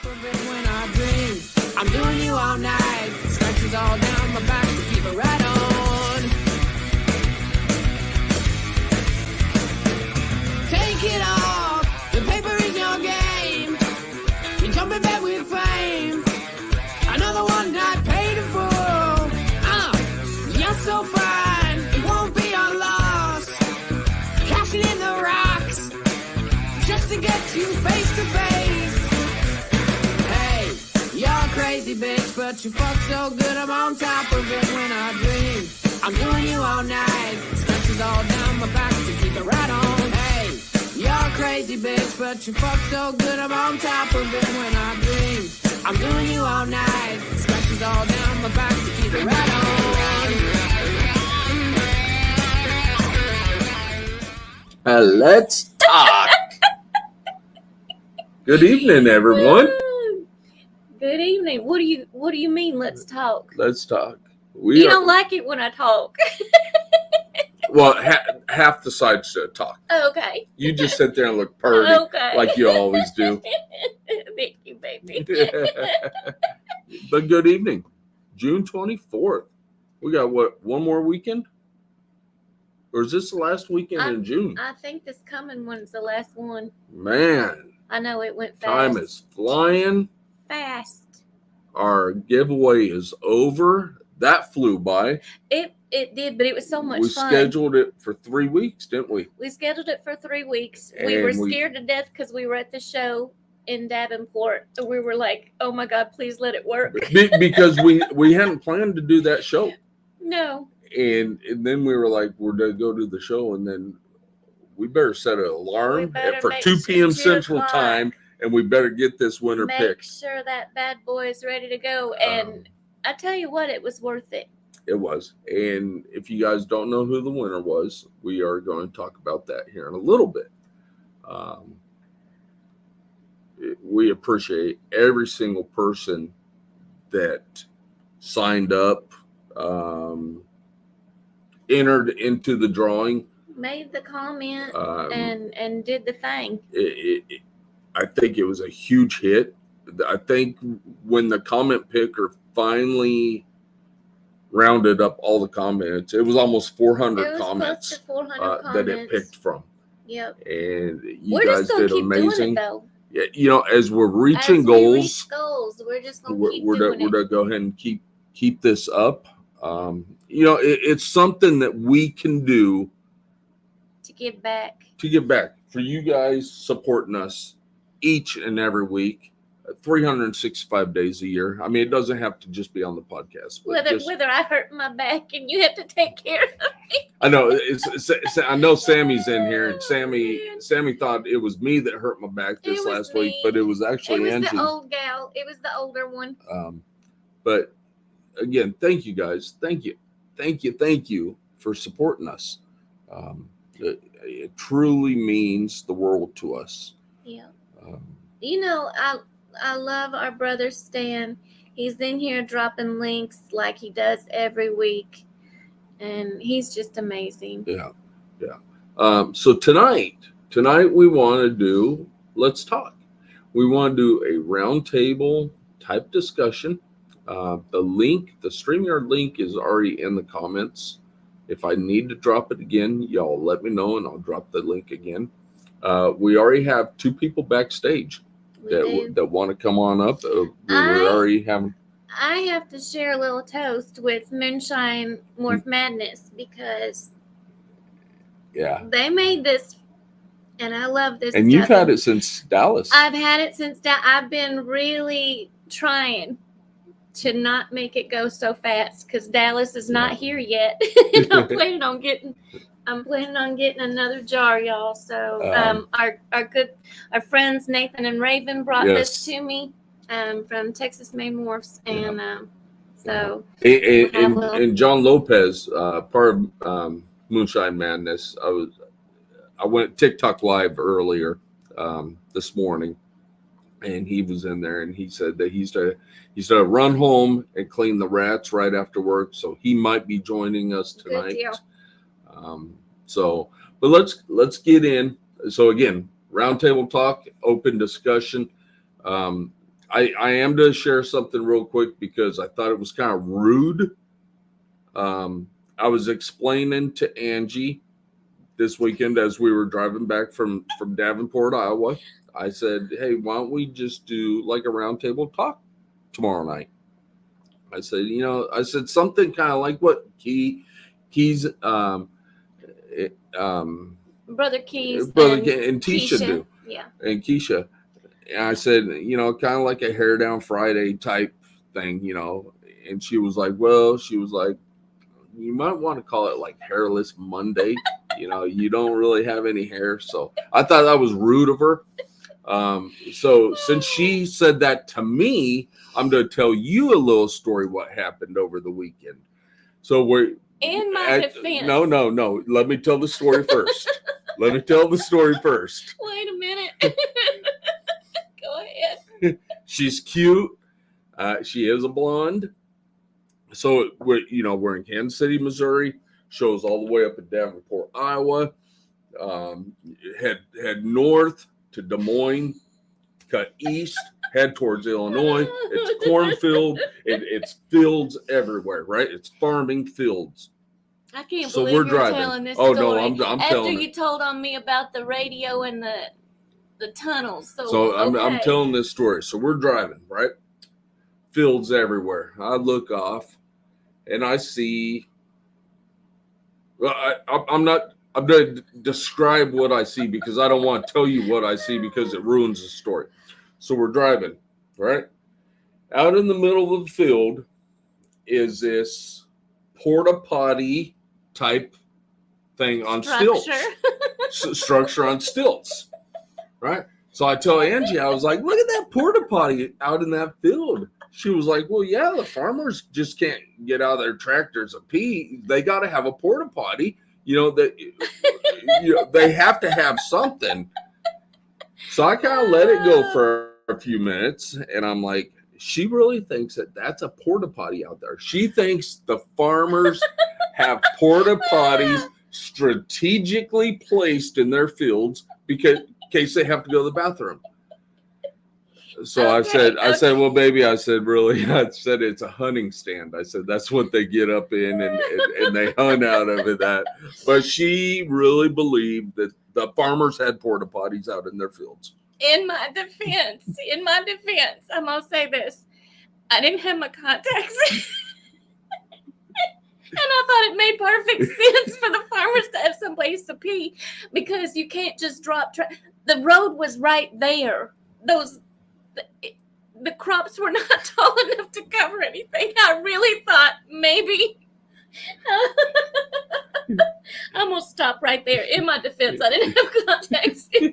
When I dream, I'm doing you all night. Scratches all down my back to keep it right on. Take it off, the paper is your game. You're jumping back with fame. Another one not paid in full. You're so fine, it won't be a loss. Cashing in the rocks, just to get you face to face. You're crazy, bitch, but you fuck so good I'm on top of it when I dream. I'm doing you all night, scratches all down my back to keep it right on. Hey, you're crazy, bitch, but you fuck so good I'm on top of it when I dream. I'm doing you all night, scratches all down my back to keep it right on. Let's talk. Good evening, everyone. Good evening. What do you mean? Let's talk. Let's talk. You don't like it when I talk. Well, half the sides talk. Okay. You just sit there and look purty, like you always do. Thank you, baby. But good evening, June 24th. We got one more weekend, or is this the last weekend in June? I think this coming one's the last one. Man, I know it went fast. Time is flying. Fast. Our giveaway is over. That flew by. It did, but it was so much fun. We scheduled it for 3 weeks, didn't we? We scheduled it for 3 weeks. And we were scared to death because we were at the show in Davenport. We were like, "Oh my God, please let it work." Because we hadn't planned to do that show. No. And then we were like, we're going to go to the show, and then we better set an alarm for 2 p.m. Central Time. And we better get this winner picked. Make sure that bad boy is ready to go. And I tell you what, it was worth it. It was. And if you guys don't know who the winner was, we are going to talk about that here in a little bit. We appreciate every single person that signed up, entered into the drawing. Made the comment and did the thing. I think it was a huge hit. I think when the comment picker finally rounded up all the comments, it was almost 400 comments, close to 400 comments that it picked from. Yep. And you guys did amazing. Doing it, though. Yeah, you know, as we're reaching goals, we're just gonna keep doing it. We're gonna go ahead and keep this up. You know, it's something that we can do to give back. For you guys supporting us each and every week, 365 days a year. I mean, it doesn't have to just be on the podcast. Whether I hurt my back and you have to take care of me. I know I know Sammy's in here, and Sammy thought it was me that hurt my back this last week, but it was actually Angie. It was the old gal. It was the older one. But again, thank you guys. Thank you for supporting us. It truly means the world to us. Yeah. You know, I love our brother Stan. He's in here dropping links like he does every week, and he's just amazing. Yeah. So tonight we want to do Let's Talk. We want to do a roundtable type discussion. The StreamYard link is already in the comments. If I need to drop it again, y'all let me know, and I'll drop the link again. We already have 2 people backstage that want to come on up. We're already having. I have to share a little toast with Moonshine Morph Madness because they made this, and I love this. And you've had it since Dallas. I've had it since I've been really trying to not make it go so fast because Dallas is not here yet. I'm planning on getting another jar, y'all. So our friends Nathan and Raven brought this to me from Texas Made Morphs, and and John Lopez, part of Moonshine Madness. I went TikTok live earlier this morning, and he was in there, and he said that he's to run home and clean the rats right after work, so he might be joining us tonight. But let's get in. So again, roundtable talk, open discussion. I am to share something real quick because I thought it was kind of rude. I was explaining to Angie this weekend as we were driving back from Davenport, Iowa. I said, hey, why don't we just do like a roundtable talk tomorrow night? I said, something kind of like what Keys, Brother Keys, and Tisha do. Yeah. And Keisha. And I said, kind of like a hair down Friday type thing, and she was like, you might want to call it like hairless Monday. You don't really have any hair. So I thought that was rude of her. So since she said that to me, I'm going to tell you a little story what happened over the weekend. So we're in my defense. No. Let me tell the story first. Wait a minute. Go ahead. She's cute. She is a blonde. So we're in Kansas City, Missouri. Shows all the way up in Davenport, Iowa. Head north to Des Moines, cut east, head towards Illinois. It's cornfield. It's fields everywhere, right? It's farming fields. I can't So believe we're you're driving. telling this Oh story. no, I'm After telling you told on me about the radio and the tunnels. So I'm okay. telling this story. So we're driving, right? Fields everywhere. I look off and I see. Well, I'm going to describe what I see because I don't want to tell you what I see because it ruins the story. So we're driving, right? Out in the middle of the field is this porta potty type thing on stilts. Structure on stilts, right? So I tell Angie, I was like, look at that porta potty out in that field. She was like, well, yeah, the farmers just can't get out of their tractors and pee. They got to have a porta potty. They have to have something. So I kind of let it go for a few minutes. And I'm like, she really thinks that that's a porta potty out there. She thinks the farmers have porta potties strategically placed in their fields because in case they have to go to the bathroom. So okay, I said, well, baby, I said, really? I said, it's a hunting stand. I said, that's what they get up in and they hunt out of it. But she really believed that the farmers had porta potties out in their fields. In my defense, I'm going to say this. I didn't have my contacts in. And I thought it made perfect sense for the farmers to have someplace to pee because you can't just drop. The road was right there. The crops were not tall enough to cover anything. I really thought maybe. I'm going to stop right there. In my defense, I didn't have contacts in.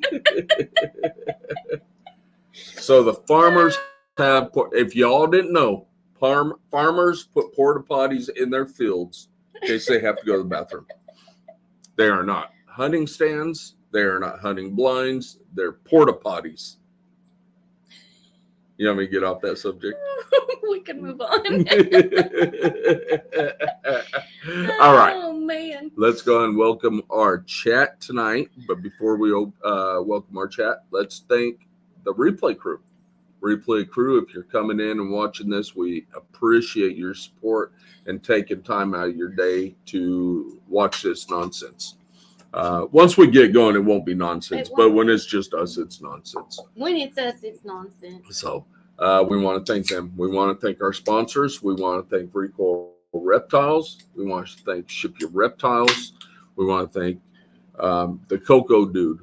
So the farmers have, if y'all didn't know, farmers put porta potties in their fields in case they have to go to the bathroom. They are not hunting stands. They are not hunting blinds. They're porta potties. You want me to get off that subject? We can move on. All right. Oh, man. Let's go and welcome our chat tonight. But before we welcome our chat, let's thank the replay crew. Replay crew, if you're coming in and watching this, we appreciate your support and taking time out of your day to watch this nonsense. Once we get going, it won't be nonsense, but when it's just us, it's nonsense. When it's us, it's nonsense. So we want to thank them. We want to thank our sponsors. We want to thank Recoil Reptiles. We want to thank Ship Your Reptiles. We want to thank the Coco Dude.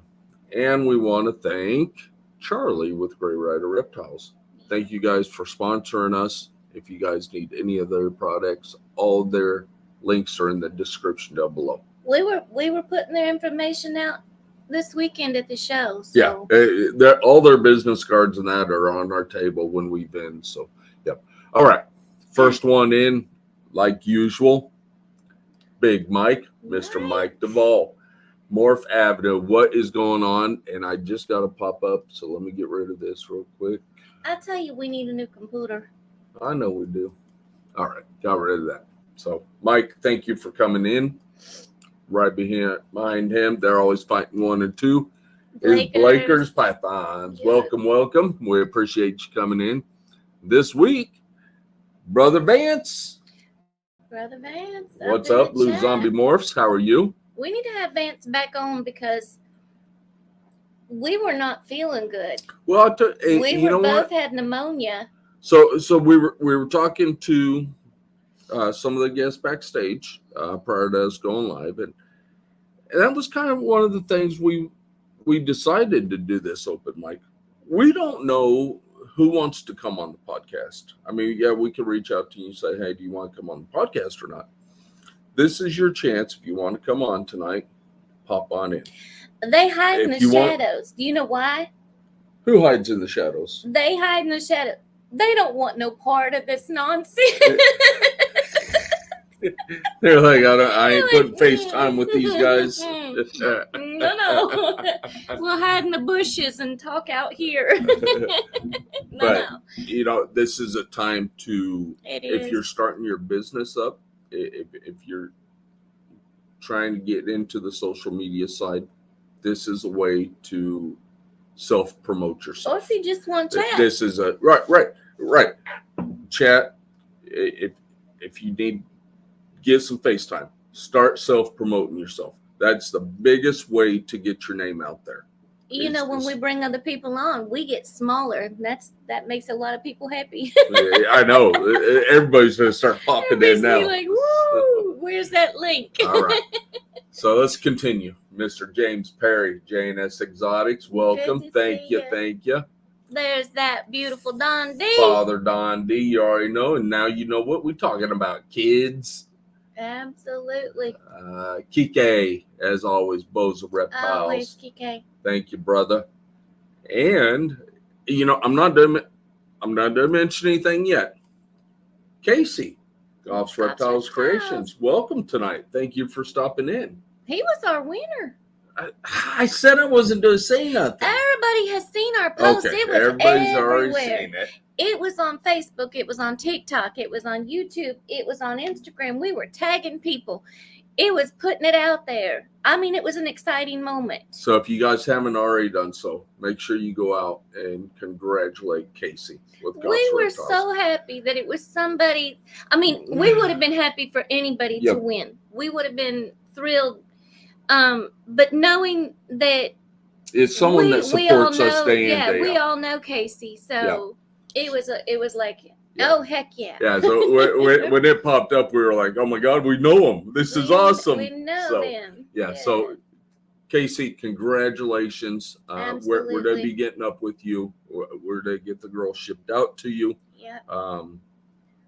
And we want to thank Charlie with Gray Rider Reptiles. Thank you guys for sponsoring us. If you guys need any of their products, all their links are in the description down below. We were putting their information out this weekend at the show. So. Yeah, all their business cards and that are on our table when we've been. So, yep. All right. First one in, like usual, Big Mike, Mr. Mike Duvall. Morph Avenue, what is going on? And I just got to pop up, so let me get rid of this real quick. I tell you, we need a new computer. I know we do. All right, got rid of that. So, Mike, thank you for coming in. Right behind him, they're always fighting 1 and 2. is Blakers Pythons. Yeah. Welcome, welcome. We appreciate you coming in. This week, Brother Vance. Brother Vance. What's in up, the Blue chat. Zombie Morphs? How are you? We need to have Vance back on because we were not feeling good. Well, We you know both what? had pneumonia. So we were talking to some of the guests backstage prior to us going live, and that was kind of one of the things we decided to do this open mic. We don't know who wants to come on the podcast. I mean, yeah, we can reach out to you and say, hey, do you want to come on the podcast or not? This is your chance. If you want to come on tonight, pop on in. They hide in If the you want- shadows. Do you know why? Who hides in the shadows? They hide in the shadows. They don't want no part of this nonsense. They're like, I ain't They're putting like, FaceTime with these guys. No. We'll hide in the bushes and talk out here. But, you know, this is a time to, It if is. you're starting your business up, if you're trying to get into the social media side, this is a way to self-promote Or yourself. if you just want to chat. This is a right chat. If you need, get some FaceTime. Start self-promoting yourself. That's the biggest way to get your name out there. You know, when we bring other people on, we get smaller. That makes a lot of people happy. I know. Everybody's going to start popping in Everybody's now. be like, woo, where's that link? All right. So let's continue. Mr. James Perry, J&S Exotics. Welcome. Good to Thank see you. ya. Thank you. There's that beautiful Don D. Father Don D, you already know. And now you know what we're talking about, kids. Absolutely. Kike, as always, Bows of Reptiles. Always Kike. Thank you, brother. And, you know, I'm not done mention anything yet. Casey, Goff's Reptiles Creations. Welcome tonight. Thank you for stopping in. He was our winner. I said I wasn't going to say nothing. Everybody has seen our posts. Okay, It was everybody's everywhere. already seen it. It was on Facebook. It was on TikTok. It was on YouTube. It was on Instagram. We were tagging people. It was putting it out there. I mean, it was an exciting moment. So if you guys haven't already done so, make sure you go out and congratulate Casey with Goff's We were Reptiles. so happy that it was somebody. I mean, we would have been happy for anybody Yep. to win. We would have been thrilled. But knowing that It's someone that supports us day in, day we out. all know Casey. So it was like, Yeah. oh heck yeah. Yeah, so when it popped up, we were like, "Oh my God, we know him! This is awesome!" We know So, them. yeah, so Casey, congratulations. We're going to Absolutely. be getting up with you. We're to get the girl shipped out to you. Yeah.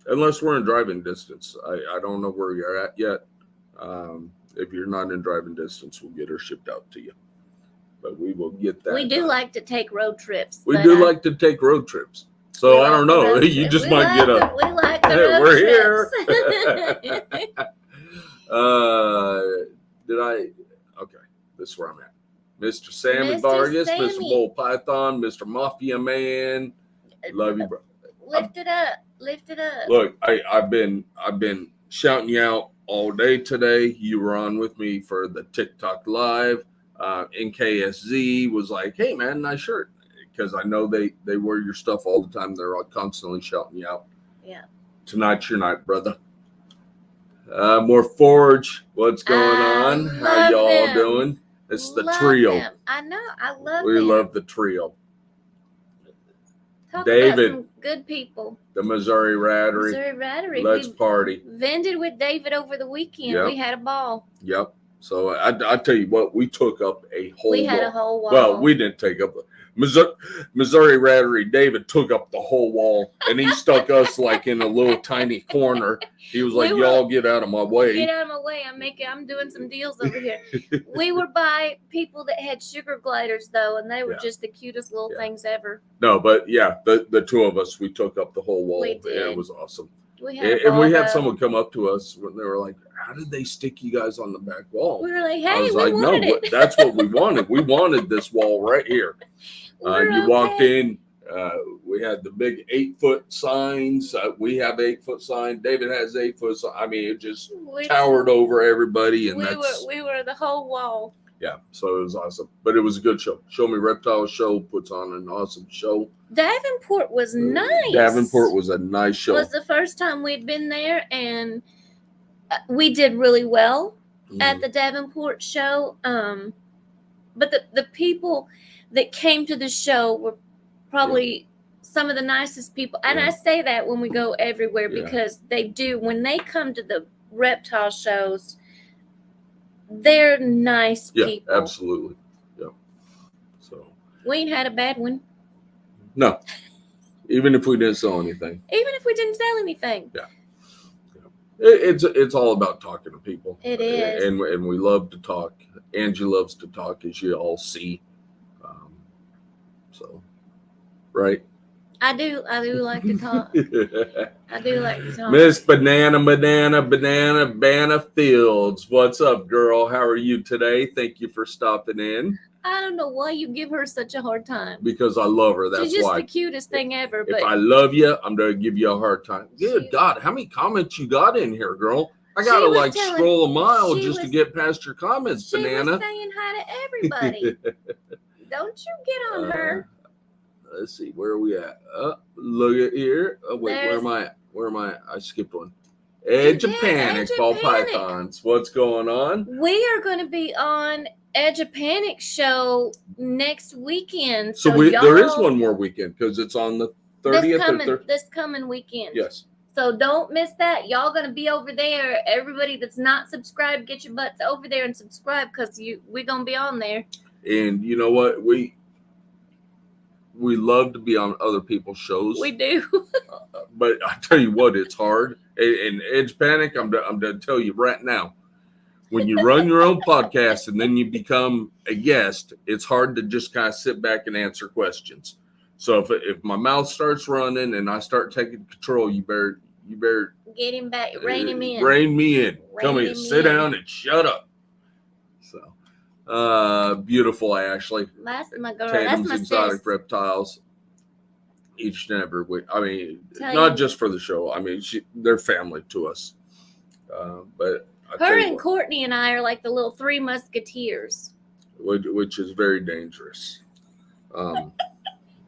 Unless we're in driving distance. I don't know where you're at yet. If you're not in driving distance, we'll get her shipped out to you. But we will get that. We do done. like to take road trips. We but do like to take road trips. So I don't know. You just might get a. We like the road We're trips. Did I? Okay, this is where I'm at. Mr. Sammy Mr. Vargas, Mr. Sammy. Bull Python, Mr. Mafia Man. Love you, bro. Lift it up. Lift it up. Look, I've been shouting you out all day today. You were on with me for the TikTok live. NKSZ was like, "Hey man, nice shirt," because I know they wear your stuff all the time. They're constantly shouting you out. Yeah. Tonight's your night, brother. More Forge. What's going on? How love y'all them. doing? It's the Love trio. them. I know. I love We them. love the trio. Talk David. about some good people. The Missouri Rattery. Missouri Rattery. Let's We party. vended with David over the weekend. Yep. We had a ball. Yep. So I tell you what, we took up a whole We had wall. a whole wall. Well, we didn't take up Missouri Rattery. David took up the whole wall, and he stuck us like in a little tiny corner. He was like, We were- "Y'all get out of my way." Get out of my way. I'm doing some deals over here. We were by people that had sugar gliders though, and they were Yeah. just the cutest little Yeah. things ever. No, but yeah, the two of us, we took up the whole wall. We And did. it was awesome. We had a And we ball, had though. someone come up to us when they were like, "How did they stick you guys on the back wall?" We were like, I hey, was we like, "No, wanted it. that's what we wanted. We wanted this wall right here." We're You walked okay. in. We had the big 8-foot signs. We have 8-foot sign. David has 8-foot sign. I mean, it just We- towered over everybody, and we that's were the whole wall. Yeah, so it was awesome. But it was a good show. Show Me Reptile Show puts on an awesome show. Davenport was nice. Davenport was a nice show. It was the first time we'd been there, and we did really well at the Davenport show. But the people that came to the show were probably some of the nicest people. And I say that when we go everywhere because they do. When they come to the reptile shows, they're nice people. Yeah, absolutely. Yeah. So we ain't had a bad one. No. Even if we didn't sell anything. Even if we didn't sell anything. Yeah. It's all about talking to people. It is. And we love to talk. Angie loves to talk, as you all see. So, right? I do like to talk. I do like to talk. Miss Banana Fields. What's up, girl? How are you today? Thank you for stopping in. I don't know why you give her such a hard time. Because I love her. That's why. She's just the cutest thing ever. If I love you, I'm going to give you a hard time. Good God, how many comments you got in here, girl? I got to scroll a mile just to get past your comments, Banana. She was saying hi to everybody. Don't you get on her. Let's see, where are we at? Look at here. Oh, wait, where am I at? Where am I at? I skipped one. Edge of Panic, Ball Pythons. What's going on? We are going to be on Edge of Panic show next weekend. So there is one more weekend because it's on the 30th. This coming weekend. Yes. So don't miss that. Y'all going to be over there. Everybody that's not subscribed, get your butts over there and subscribe because we're going to be on there. And you know what? We love to be on other people's shows. We do. But I tell you what, it's hard. And Edge Panic, I'm going to tell you right now, when you run your own podcast and then you become a guest, it's hard to just kind of sit back and answer questions. So if my mouth starts running and I start taking control, you better get him back, rein him in. Rein me in. Come here, sit down and shut up. So, beautiful Ashley. That's my girl. Tatum's That's my Exotic sis. Reptiles. Each and every week. I mean, Tell not you. just for the show. I mean, they're family to us. But Her and Courtney and I are like the little three musketeers. Which is very dangerous.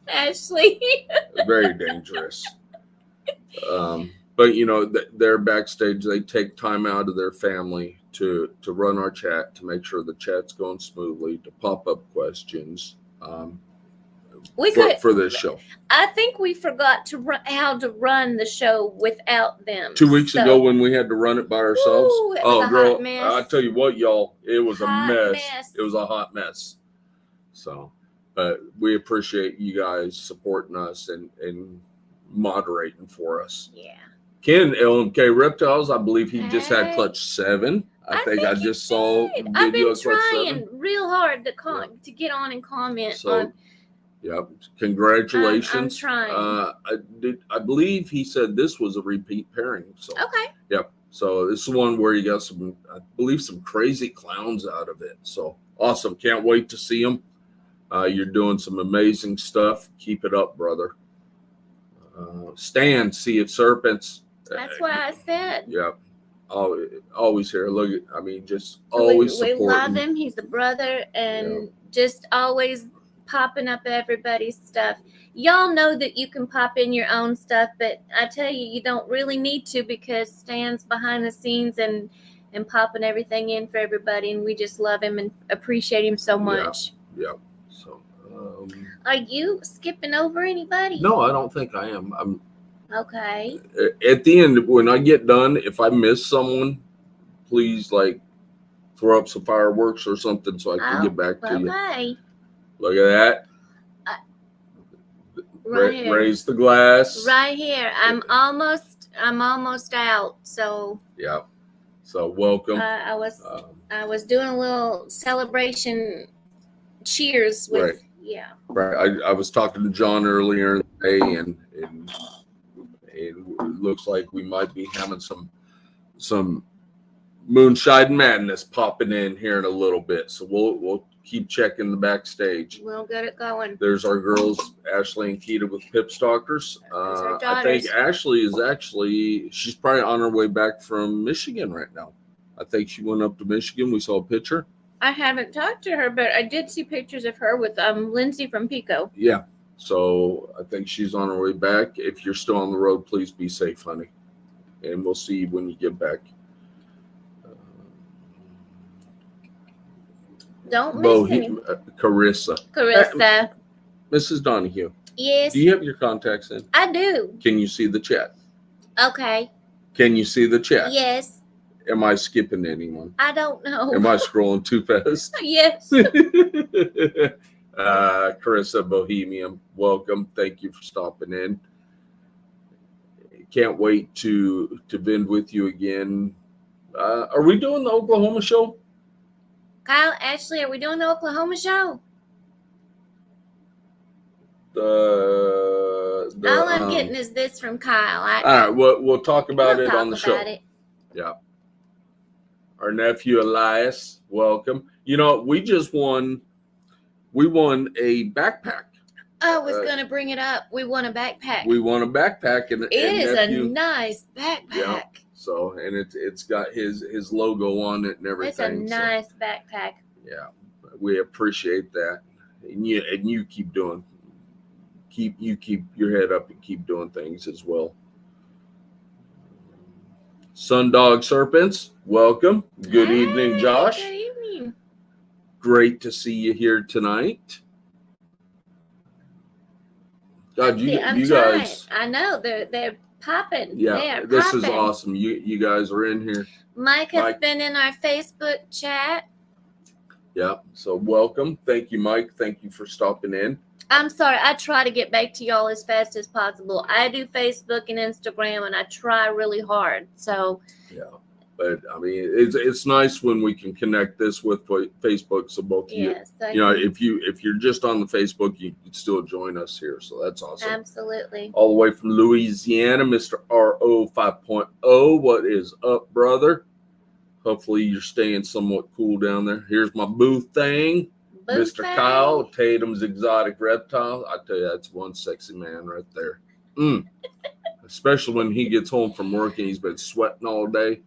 Ashley. Very dangerous. But you know, they're backstage. They take time out of their family to run our chat, to make sure the chat's going smoothly, to pop up questions for this show. I think we forgot how to run the show without them. 2 weeks ago when we had to run it by ourselves. Ooh, it was a girl, hot mess. I tell you what, y'all, it was Hot a mess. It was a hot mess. So, but we appreciate you guys supporting us and moderating for us. Yeah. Ken, LMK Reptiles, I believe he just had clutch 7. I think I he just saw did. a I've video been of clutch 7. trying real hard to get on and comment. So, yeah, congratulations. I'm trying. I believe he said this was a repeat pairing. So Okay. Yep. So this is one where you got some, I believe, some crazy clowns out of it. So awesome. Can't wait to see them. You're doing some amazing stuff. Keep it up, brother. Stan, Sea of Serpents. That's what I said. Yep. Always here. Look at, I mean, just always we supporting. love him. He's a brother and just always popping up everybody's stuff. Y'all know that you can pop in your own stuff, but I tell you, you don't really need to because Stan's behind the scenes and popping everything in for everybody, and we just love him and appreciate him so much. Yep. So, are you skipping over anybody? no, I don't think I am. I'm Okay. at the end when I get done. If I miss someone, please throw up some fireworks or something so I can get back to you. Okay. Look at that. Right here. Raise the glass. Right here. I'm almost out. So Yeah. So welcome. I was doing a little celebration cheers with Right. I was talking to John earlier today, and it looks like we might be having some moonshine madness popping in here in a little bit. So we'll keep checking the backstage. We'll get it going. There's our girls, Ashley and Keita with Pip Stalkers. our I think daughters. Ashley she's probably on her way back from Michigan right now. I think she went up to Michigan. We saw a picture. I haven't talked to her, but I did see pictures of her with Lindsay from Pico. Yeah. So I think she's on her way back. If you're still on the road, please be safe, honey. And we'll see you when you get back. Don't miss me. Carissa. Carissa. Mrs. Donahue, Yes. do you have your contacts in? I do. Can you see the chat? Okay. Can you see the chat? Yes. Am I skipping anyone? I don't know. Am I scrolling too fast? Yes. Carissa Bohemian, welcome. Thank you for stopping in. Can't wait to vend with you again. Are we doing the Oklahoma show? Kyle, Ashley, are we doing the Oklahoma show? All I'm getting is this from Kyle. All right, we'll talk about it on the show. It. Yeah. Our nephew Elias, welcome. You know, we won a backpack. I was gonna bring it up. We won a backpack. We won a backpack, and it is nephew, a nice backpack. Yeah. So, and it's got his logo on it and everything. It's a nice backpack. Yeah, we appreciate that, and you keep doing. Keep your head up and keep doing things as well. Sundog Serpents, welcome. Good evening, Josh. Good evening. Great to see you here tonight. God, you guys. I know they're popping. Yeah, this is awesome. You guys are in here. Mike has been in our Facebook chat. Yeah, so welcome. Thank you, Mike. Thank you for stopping in. I'm sorry. I try to get back to y'all as fast as possible. I do Facebook and Instagram, and I try really hard. So yeah, but I mean, it's nice when we can connect this with Facebook. So both of you, if you're just on the Facebook, you can still join us here. So that's awesome. Absolutely. All the way from Louisiana, Mr. RO 5.0. What is up, brother? Hopefully you're staying somewhat cool down there. Here's my booth thing. Mr. Kyle, Tatum's Exotic Reptile. I tell you, that's one sexy man right there. Especially when he gets home from work and he's been sweating all day.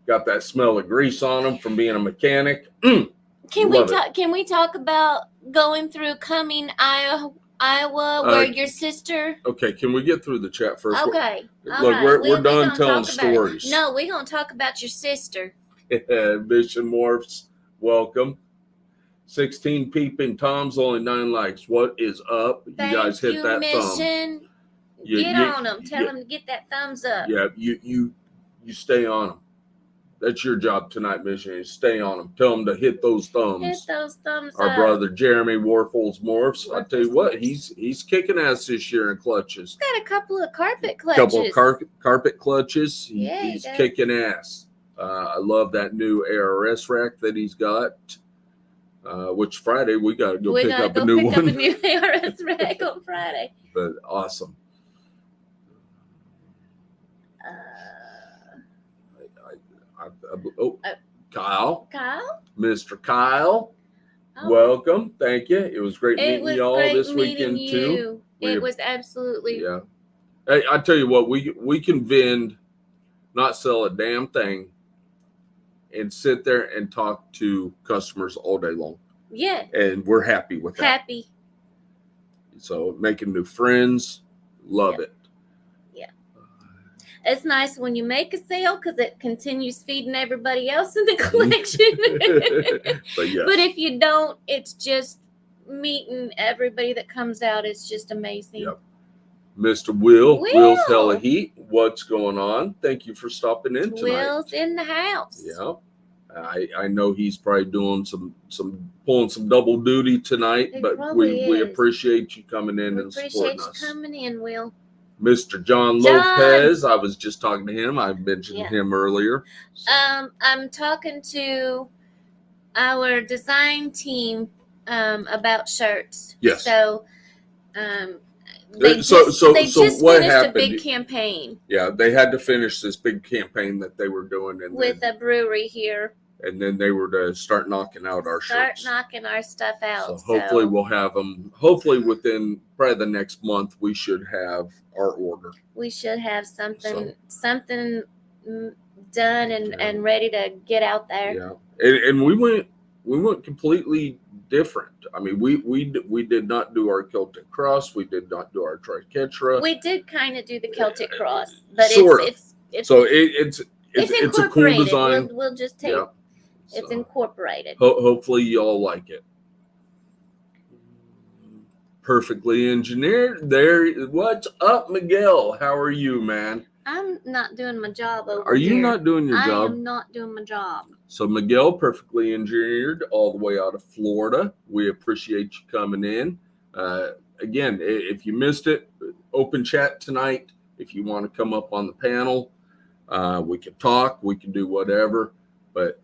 Got that smell of grease on him from being a mechanic. Can we talk about going through Cumming, Iowa, where your sister? Okay, can we get through the chat first? Okay. Look, we're done telling stories. No, we're gonna talk about your sister. Mission Morphs, welcome. 16 peeping Toms, only 9 likes. What is up? You guys hit that Mission. thumb. Get on them. Tell them to get that thumbs up. Yeah, you stay on them. That's your job tonight, Mission. Is stay on them. Tell them to hit those thumbs. Hit those thumbs up. Our brother Jeremy Warfels Morphs. I tell you what, he's kicking ass this year in clutches. He's got a couple of carpet clutches. Carpet clutches. He's he kicking ass. I love that new ARS rack that he's got. Which Friday we got to go pick up a new one. A new ARS rack on Friday. But awesome. Kyle, Mr. Kyle, welcome. Thank you. It was great meeting y'all this weekend too. It was absolutely. Yeah. Hey, I tell you what, we can vend, not sell a damn thing, and sit there and talk to customers all day long. Yeah. And we're happy with that. Happy. So making new friends, love it. Yeah. It's nice when you make a sale because it continues feeding everybody else in the collection. But if you don't, it's just meeting everybody that comes out. It's just amazing. Yep. Mr. Will's Hella Heat. What's going on? Thank you for stopping in tonight. Will's in the house. Yeah. I know he's probably doing pulling some double duty tonight, but we appreciate you coming in and supporting us. Appreciate you coming in, Will. Mr. John Lopez, I was just talking to him. I mentioned him earlier. I'm talking to our design team about shirts. Yes. So, They just finished a big campaign. Yeah, they had to finish this big campaign that they were doing with a brewery here. And then they were to start knocking out our shirts. Start knocking our stuff out. So hopefully we'll have them. Hopefully within probably the next month we should have our order. We should have something done and ready to get out there. Yeah, and we went completely different. I mean, we did not do our Celtic cross. We did not do our triquetra. We did kind of do the Celtic cross, but Sort of. it's So it's a cool incorporated. design. We'll just take it's incorporated. Hopefully y'all like it. Perfectly engineered. There. What's up, Miguel? How are you, man? I'm not doing my job over Are you here. not doing your job? I am not doing my job. So Miguel, perfectly engineered, all the way out of Florida. We appreciate you coming in. Again, if you missed it, open chat tonight. If you want to come up on the panel, we can talk. We can do whatever. But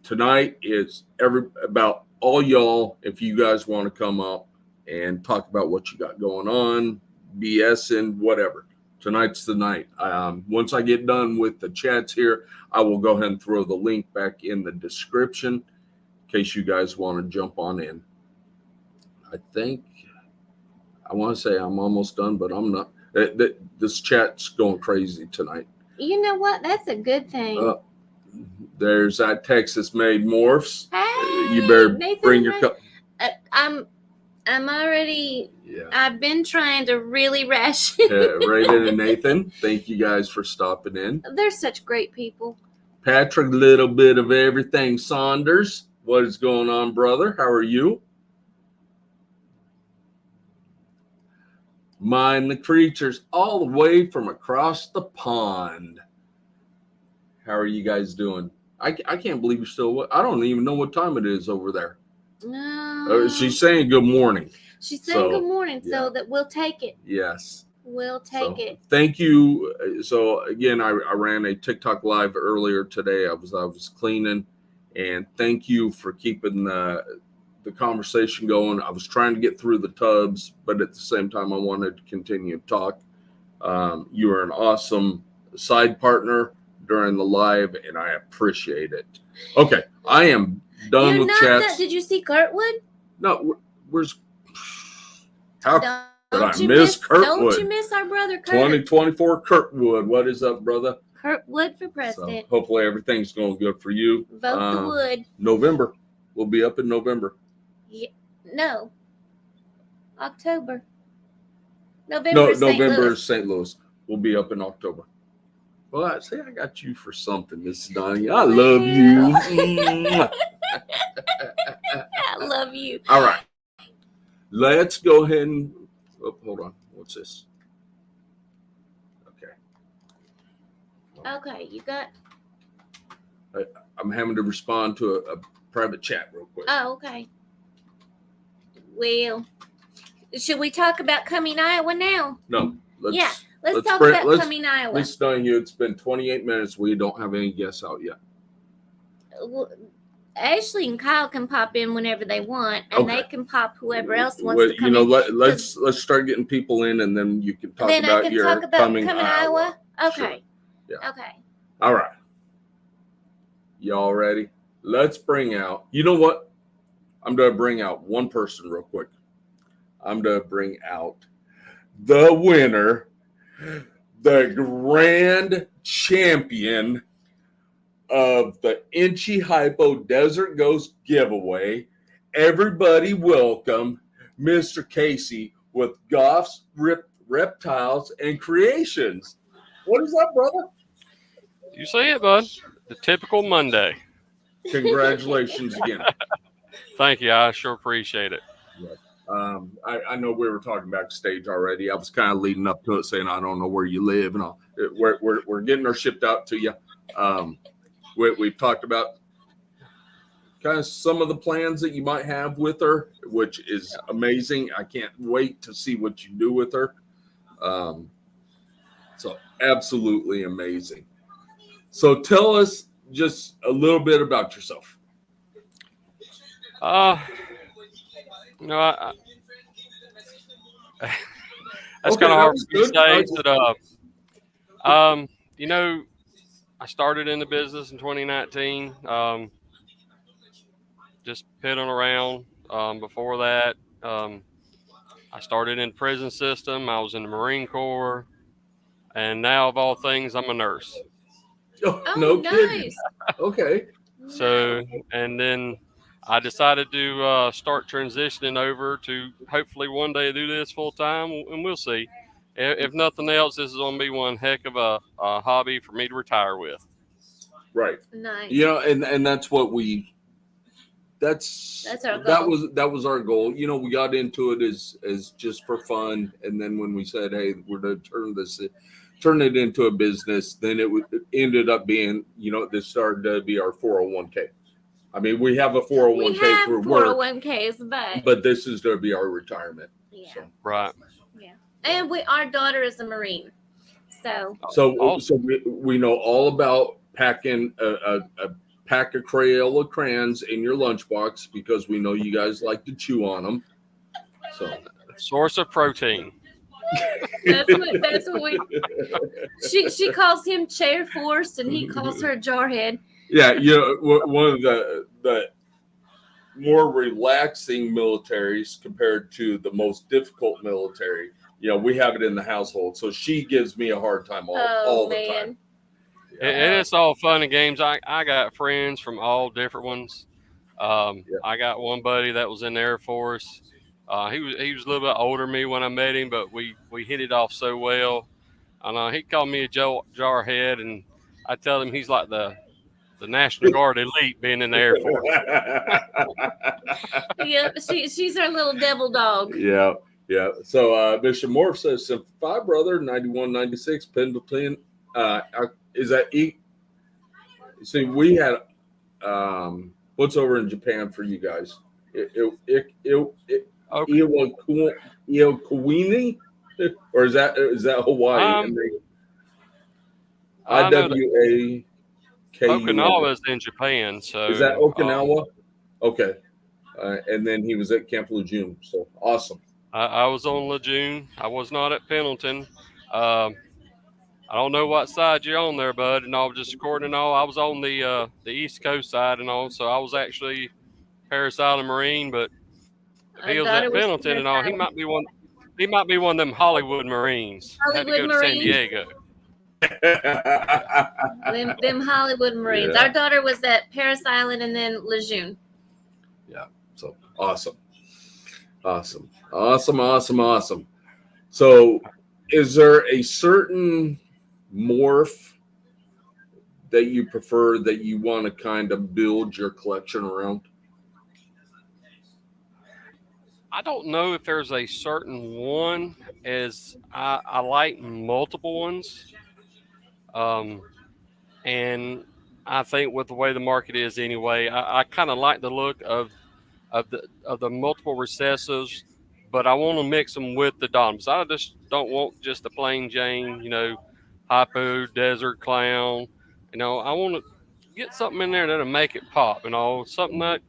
tonight is about all y'all. If you guys want to come up and talk about what you got going on, BSing, whatever. Tonight's the night. Once I get done with the chats here, I will go ahead and throw the link back in the description in case you guys want to jump on in. I think I want to say I'm almost done, but I'm not. This chat's going crazy tonight. You know what? That's a good thing. There's that Texas made morphs. Hey, You better Nathan, bring your cup. I'm already. Yeah. I've been trying to really ration. Raven and Nathan, thank you guys for stopping in. They're such great people. Patrick, little bit of everything. Saunders, what is going on, brother? How are you? Mind the creatures all the way from across the pond. How are you guys doing? I can't believe you're still. I don't even know what time it is over there. No. She's saying good morning. She's saying good morning, so yeah. that we'll take it. Yes. We'll take it. Thank you. So again, I ran a TikTok live earlier today. I was cleaning, and thank you for keeping the conversation going. I was trying to get through the tubs, but at the same time, I wanted to continue to talk. You are an awesome side partner during the live, and I appreciate it. Okay, I am done with chats. Did you see Kurtwood? No, where's how? Don't you miss Kurtwood? Don't you miss our brother Kurt? 2024 Kurtwood. What is up, brother? Kurtwood for president. So hopefully everything's going good for you. Vote the wood. November. We'll be up in November. Yeah, no. October. November. November is St. Louis. We'll be up in October. Well, I got you for something, Miss Donnie. I love you. I love you. All right. Let's go ahead and hold on. What's this? Okay. Okay, you got. I'm having to respond to a private chat real quick. Oh, okay. Well, should we talk about Cumming, Iowa now? No. Let's talk about Cumming, Iowa. Let's tell you, it's been 28 minutes. We don't have any guests out yet. Well, Ashley and Kyle can pop in whenever they want, and they can pop whoever else wants to come in. Let's start getting people in, and then you can talk about your Cumming, Iowa. Okay. Sure. Yeah. Okay. All right. Y'all ready? Let's bring out. You know what? I'm going to bring out one person real quick. I'm going to bring out the winner, the grand champion of the Inchy Hypo Desert Ghost giveaway. Everybody welcome Mr. Casey with Goff's Reptiles and Creations. What is up, brother? You say it, bud. The typical Monday. Congratulations again. Thank you. I sure appreciate it. I know we were talking backstage already. I was kind of leading up to it, saying I don't know where you live and all. We're getting her shipped out to you. We've talked about kind of some of the plans that you might have with her, which is amazing. I can't wait to see what you do with her. So absolutely amazing. So tell us just a little bit about yourself. That's kind of hard for me to say. But, I started in the business in 2019, just piddling around. Before that, I started in the prison system. I was in the Marine Corps, and now, of all things, I'm a nurse. Oh, no kidding. Okay. So, and then I decided to start transitioning over to hopefully one day do this full time, and we'll see. If nothing else, this is going to be one heck of a hobby for me to retire with. Right. Nice. You know, and that's what that's our goal. that was our goal. You know, we got into it as just for fun, and then when we said, hey, we're going to turn it into a business, then it ended up being, you know, this started to be our 401k. I mean, we have a 401k We have through work, 401ks, but this is going to be our retirement. yeah, So. Right. yeah. And our daughter is a Marine, so we know all about packing a pack of Crayola crayons in your lunchbox because we know you guys like to chew on them. So Source of protein. that's what we. She calls him Chair Force, and he calls her Jarhead. Yeah, you know, one of the more relaxing militaries compared to the most difficult military. You know, we have it in the household, so she gives me a hard time all the time. And it's all fun and games. I got friends from all different ones. I got one buddy that was in the Air Force. He was a little bit older than me when I met him, but we hit it off so well. And he called me a jarhead, and I tell him he's like the National Guard elite being in the Air Force. Yeah, she's our little devil dog. Yeah. So Mission Morph says, Simplify, brother, 91, 96, Pendleton. Is that See, we had what's over in Japan for you guys? Iwakuni, or is that Hawaii? IWAKU. Okinawa is in Japan, so is that Okinawa? Okay, and then he was at Camp Lejeune. So awesome. I was on Lejeune. I was not at Pendleton. I don't know what side you're on there, bud, and all just according to all. I was on the East Coast side and all, so I was actually Paris Island Marine, but if he was at Pendleton and all, he might be one of them Hollywood Marines. Hollywood had to go Marines. to San Diego. them Hollywood Marines. Yeah. Our daughter was at Paris Island and then Lejeune. Yeah. So awesome. So is there a certain morph that you prefer that you want to kind of build your collection around? I don't know if there's a certain one, as I like multiple ones. And I think with the way the market is anyway, I kind of like the look of the multiple recessives, but I want to mix them with the dominants. I just don't want just a plain Jane, hypo, desert clown. I want to get something in there that'll make it pop, something that,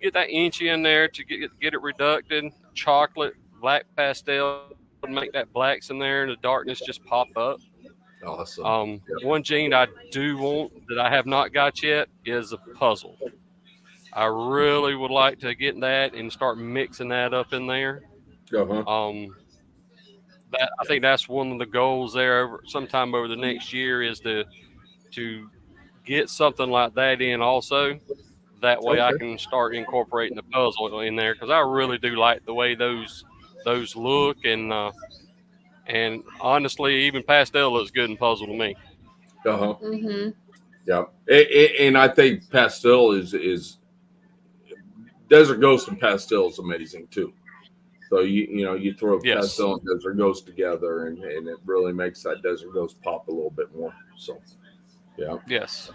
get that inchy in there to get it reducted, chocolate, black pastel, and make that blacks in there and the darkness just pop up. Awesome. One gene I do want that I have not got yet is a puzzle. I really would like to get that and start mixing that up in there. Uh-huh. I think that's one of the goals there sometime over the next year is to get something like that in also. That way I can start incorporating the puzzle in there because I really do like the way those look and honestly, even pastel looks good in puzzle to me. Uh-huh. Mm-hmm. Yeah. And I think pastel is Desert Ghost and pastel is amazing too. So you throw pastel and Desert Ghost together and it really makes that Desert Ghost pop a little bit more. So yeah. Yes.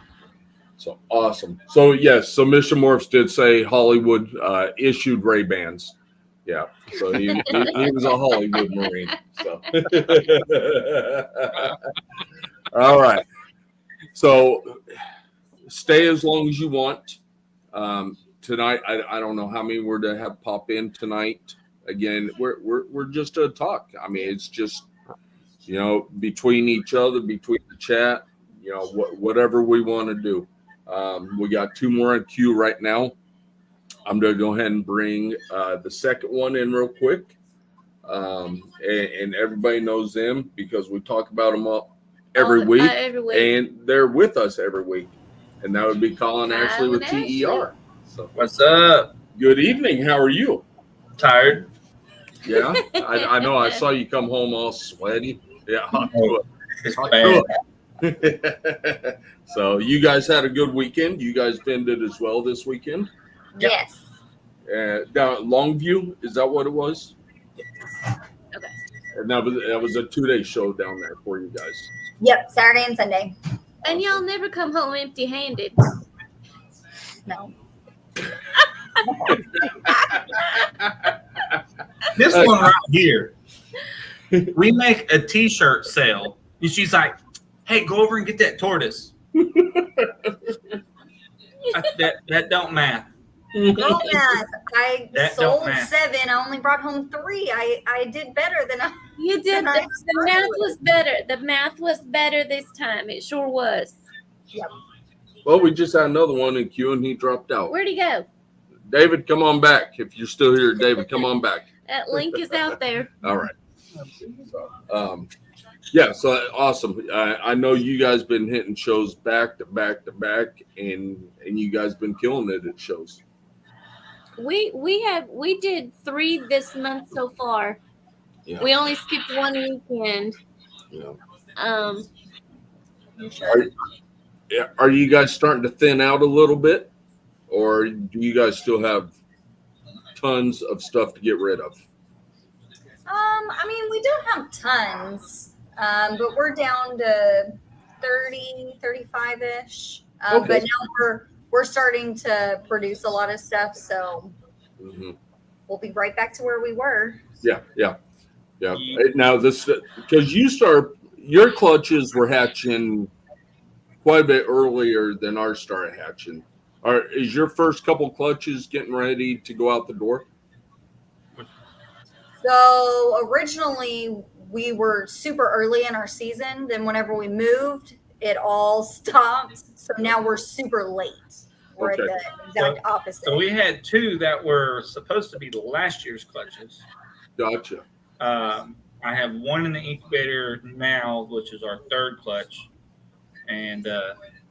So awesome. So yes, so Mission Morphs did say Hollywood issued Ray-Bans. Yeah. So he was a Hollywood Marine. So all right. So stay as long as you want. Tonight, I don't know how many we're to have pop in tonight. Again, we're just a talk. I mean, it's just between each other, between the chat, whatever we want to do. We got 2 more in queue right now. I'm going to go ahead and bring the second one in real quick. And everybody knows them because we talk about them every week. And they're with us every week. and that would be Colin Ashley with TER. So, What's up? good evening. How are you? Tired? Yeah, I know. I saw you come home all sweaty. Yeah, hot to It's Hot bad. it. So you guys had a good weekend. You guys vended as well this weekend. Yes. Down at Longview, is that what it was? Okay. And that was a 2-day show down there for you guys. Yep, Saturday and Sunday. And y'all never come home empty-handed. No. This one right here, we make a T-shirt sale, and she's like, "Hey, go over and get that tortoise." That don't math. No math. I That sold don't math. 7. I only brought home 3. I did better than I. You did. And I The math was better. The math was better this time. It sure was. Well, we just had another one in queue and he dropped out. Where'd he go? David, come on back. If you're still here, David, come on back. That link is out there. All right. Yeah, so awesome. I know you guys been hitting shows back to back to back, and you guys been killing it at shows. We did 3 this month so far. Yeah. We only skipped 1 weekend. Yeah. Are you guys starting to thin out a little bit, or do you guys still have tons of stuff to get rid of? I mean, we don't have tons, but we're down to 30, 35-ish. Okay. But now we're starting to produce a lot of stuff, so we'll be right back to where we were. Yeah. Now this, because your clutches were hatching quite a bit earlier than ours started hatching. Is your first couple clutches getting ready to go out the door? So originally we were super early in our season. Then whenever we moved, it all stopped. So now we're super late. We're Okay. at the exact opposite. So we had 2 that were supposed to be last year's clutches. Gotcha. I have 1 in the incubator now, which is our 3rd clutch, and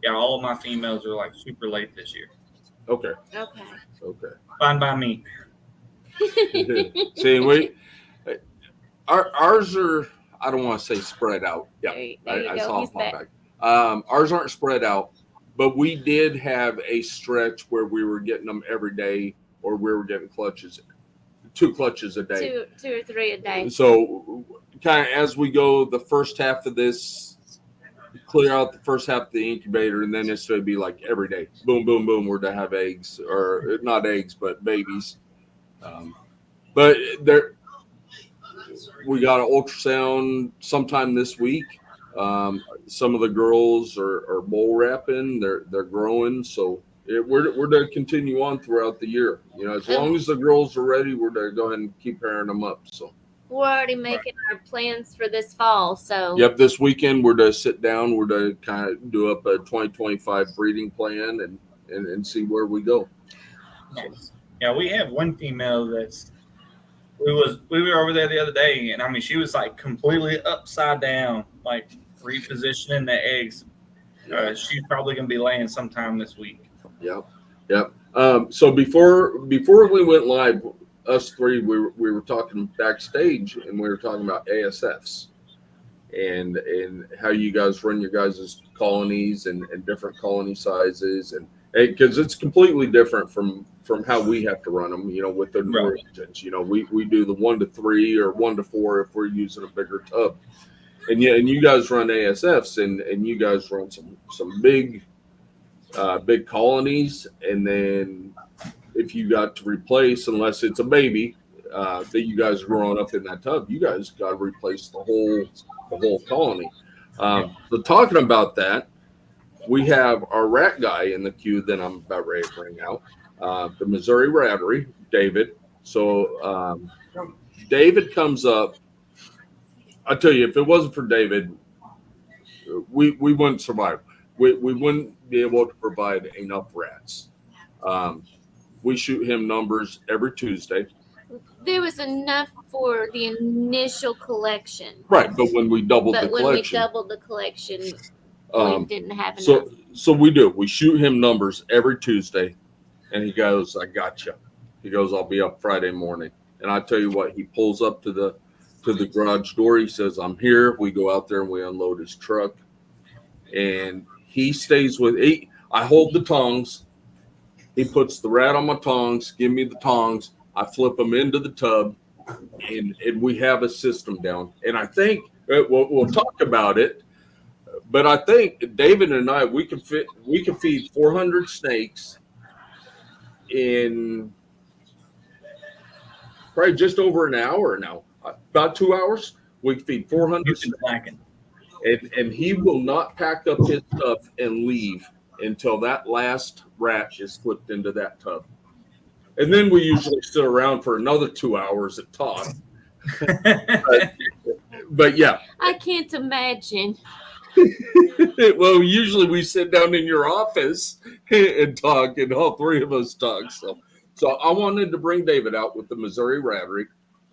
yeah, all of my females are like super late this year. Okay. Okay. Fine by me. See, ours are, I don't want to say spread out. Yeah, There you I go. saw He's my back. back. Ours aren't spread out, but we did have a stretch where we were getting them every day, or we were getting clutches, 2 clutches a day. Two or 3 a day. So kind of as we go the first half of this, clear out the first half of the incubator, and then it's going to be like every day. Boom, boom, boom. We're to have eggs, or not eggs, but babies. But we got an ultrasound sometime this week. Some of the girls are bull wrapping. They're growing. So we're going to continue on throughout the year. As long as the girls are ready, we're going to go ahead and keep pairing them up. So. We're already making our plans for this fall. So Yep, this weekend we're to sit down. We're to kind of do up a 2025 breeding plan and see where we go. Yeah, we have 1 female that's we were over there the other day, and I mean she was like completely upside down, like repositioning the eggs. She's probably gonna be laying sometime this week. Yep. So before we went live, us 3 we were talking backstage, and we were talking about ASFs and how you guys run your guys' colonies and different colony sizes, and because it's completely different from how we have to run them, with the newer engines. We do the 1 to 3 or 1 to 4 if we're using a bigger tub, and you guys run ASFs, and you guys run some big colonies, and then if you got to replace, unless it's a baby that you guys are growing up in that tub, you guys got to replace the whole colony. So talking about that, we have our rat guy in the queue that I'm about ready to bring out, the Missouri Rattery, David. So David comes up. I tell you, if it wasn't for David, we wouldn't survive. We wouldn't be able to provide enough rats. We shoot him numbers every Tuesday. there was enough for the initial collection. Right, but when we doubled the But when collection, we doubled the collection, We didn't have enough. So we do. We shoot him numbers every Tuesday, and he goes, "I gotcha." He goes, "I'll be up Friday morning." And I tell you what, he pulls up to the garage door. He says, "I'm here." We go out there and we unload his truck, and he stays with. I hold the tongs. He puts the rat on my tongs. Give me the tongs. I flip them into the tub, and we have a system down. And I think we'll talk about it. But I think David and I, we can feed 400 snakes in probably just over an hour now, about 2 hours. We can feed 400 snakes. And he will not pack up his stuff and leave until that last rat is flipped into that tub. And then we usually sit around for another 2 hours and talk. but yeah. I can't imagine. Well, usually we sit down in your office and talk, and all three of us talk. So I wanted to bring David out with the Missouri Rattery,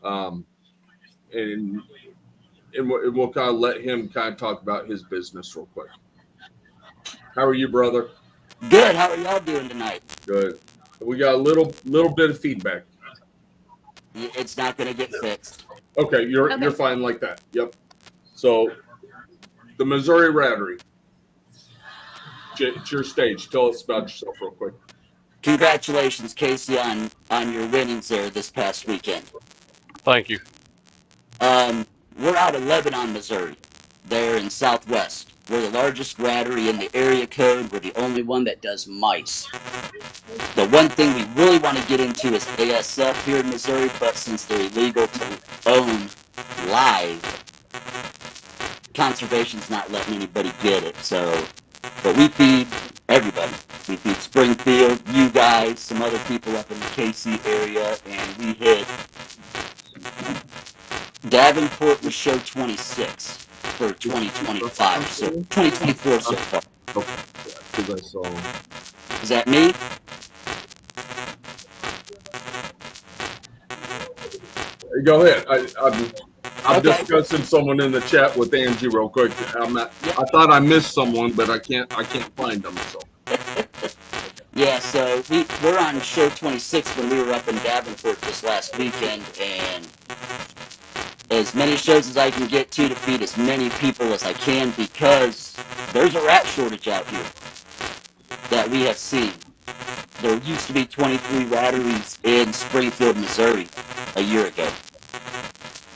and we'll kind of let him kind of talk about his business real quick. How are you, brother? Good. How are y'all doing tonight? Good. We got a little bit of feedback. It's not going to get fixed. Okay, you're fine like that. Yep. So. The Missouri Rattery. It's your stage. Tell us about yourself real quick. Congratulations, Casey, on your winnings there this past weekend. Thank you. We're out of Lebanon, Missouri. They're in Southwest. We're the largest rattery in the area code. We're the only one that does mice. The one thing we really want to get into is ASF here in Missouri, but since they're illegal to own live, conservation's not letting anybody get it. But we feed everybody. We feed Springfield, you guys, some other people up in the KC area, and we hit Davenport was show 26 for 2025, so 2024 so far. Is that me? Go ahead. I'm discussing someone in the chat with Angie real quick. I thought I missed someone, but I can't find them. So. Yeah, so we're on show 26 when we were up in Davenport this last weekend, and as many shows as I can get to feed as many people as I can, because there's a rat shortage out here that we have seen. There used to be 23 ratteries in Springfield, Missouri a year ago.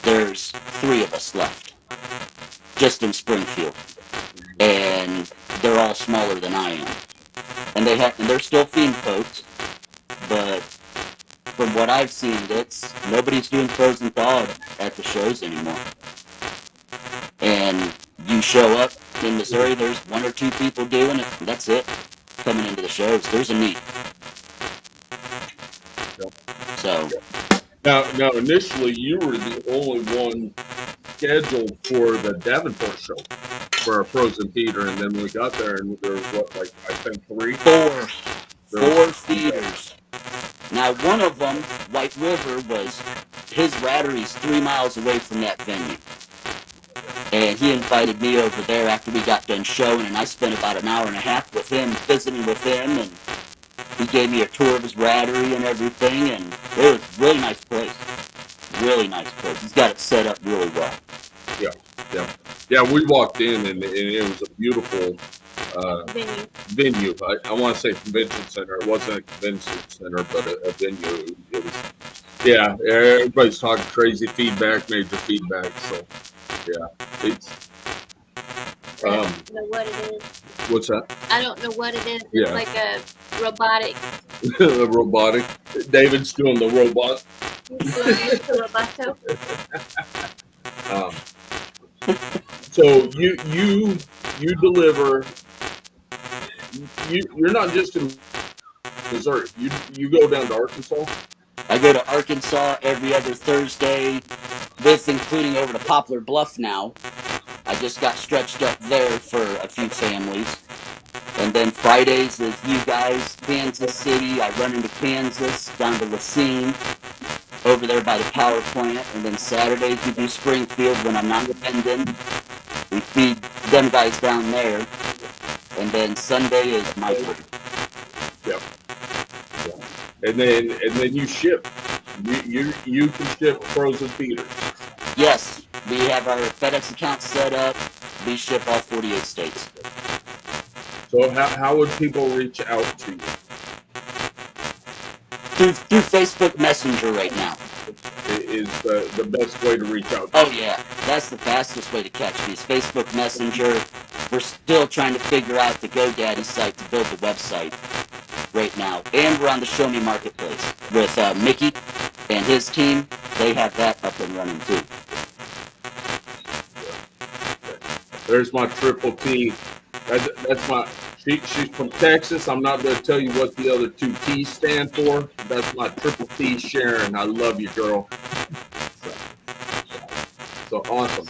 There's 3 of us left, just in Springfield, and they're all smaller than I am. And they're still feeding folks, but from what I've seen, nobody's doing frozen thawed at the shows anymore. And you show up in Missouri, there's 1 or 2 people doing it. That's it. Coming into the shows, there's a need. So. Now, initially, you were the only one scheduled for the Davenport show for a frozen feeder, and then we got there, and there was I think 3? 4 feeders. Now, one of them, White River, his rattery's 3 miles away from that venue. And he invited me over there after we got done showing, and I spent about an hour and a half with him, visiting with him, and he gave me a tour of his rattery and everything, and it was a really nice place. Really nice place. He's got it set up really well. Yeah, we walked in, and it was a beautiful venue. I want to say convention center. It wasn't a convention center, but a venue. It was, everybody's talking crazy feedback, major feedback. So, it's. I don't know what it is. What's that? I don't know what it is. It's like a robotic. The robotic. David's doing the robot. So you deliver. You're not just in Missouri. You go down to Arkansas. I go to Arkansas every other Thursday, this including over to Poplar Bluff now. I just got stretched up there for a few families. And then Fridays is you guys, Kansas City. I run into Kansas, down to Racine, over there by the power plant. And then Saturdays we do Springfield when I'm not with Hendon. We feed them guys down there. and then Sunday is my turn. Yep. And then you ship. You can ship frozen feeders. Yes, we have our FedEx account set up. We ship all 48 states. So how would people reach out to you? Through Facebook Messenger right now. Is the best way to reach out? Oh yeah, that's the fastest way to catch me is Facebook Messenger. We're still trying to figure out the GoDaddy site to build the website right now, and we're on the Show Me Marketplace with Mickey and his team. They have that up and running too. There's my triple T. That's my. She's from Texas. I'm not going to tell you what the other two T's stand for. That's my triple T, Sharon. I love you, girl. So awesome.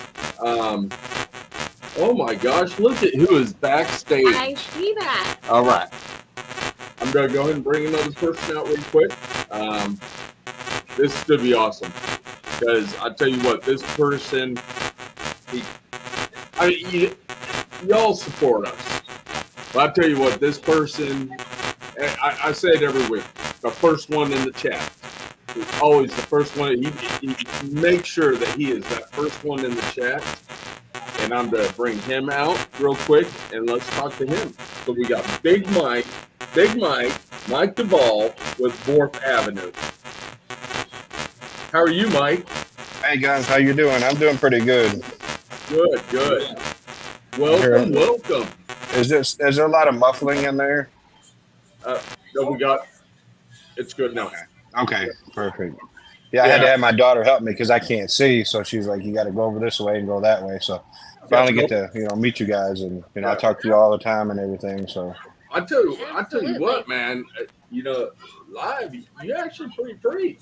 Oh my gosh, look at who is backstage. I see that. All right. I'm going to go ahead and bring another person out real quick. This is going to be awesome. Because I tell you what, this person, y'all support us. But I tell you what, this person, I say it every week, the first one in the chat is always the first one. He makes sure that he is that first one in the chat. And I'm going to bring him out real quick and let's talk to him. So we got Big Mike Duvall with 4th Avenue. How are you, Mike? Hey guys, how you doing? I'm doing pretty good. Good. Welcome. Is there a lot of muffling in there? No, it's good now. Okay, perfect. Yeah, I had to have my daughter help me because I can't see, so she's like, "You got to go over this way and go that way." So finally get to meet you guys, and I talk to you all the time and everything. So I tell you what, man. Live, you're actually pretty.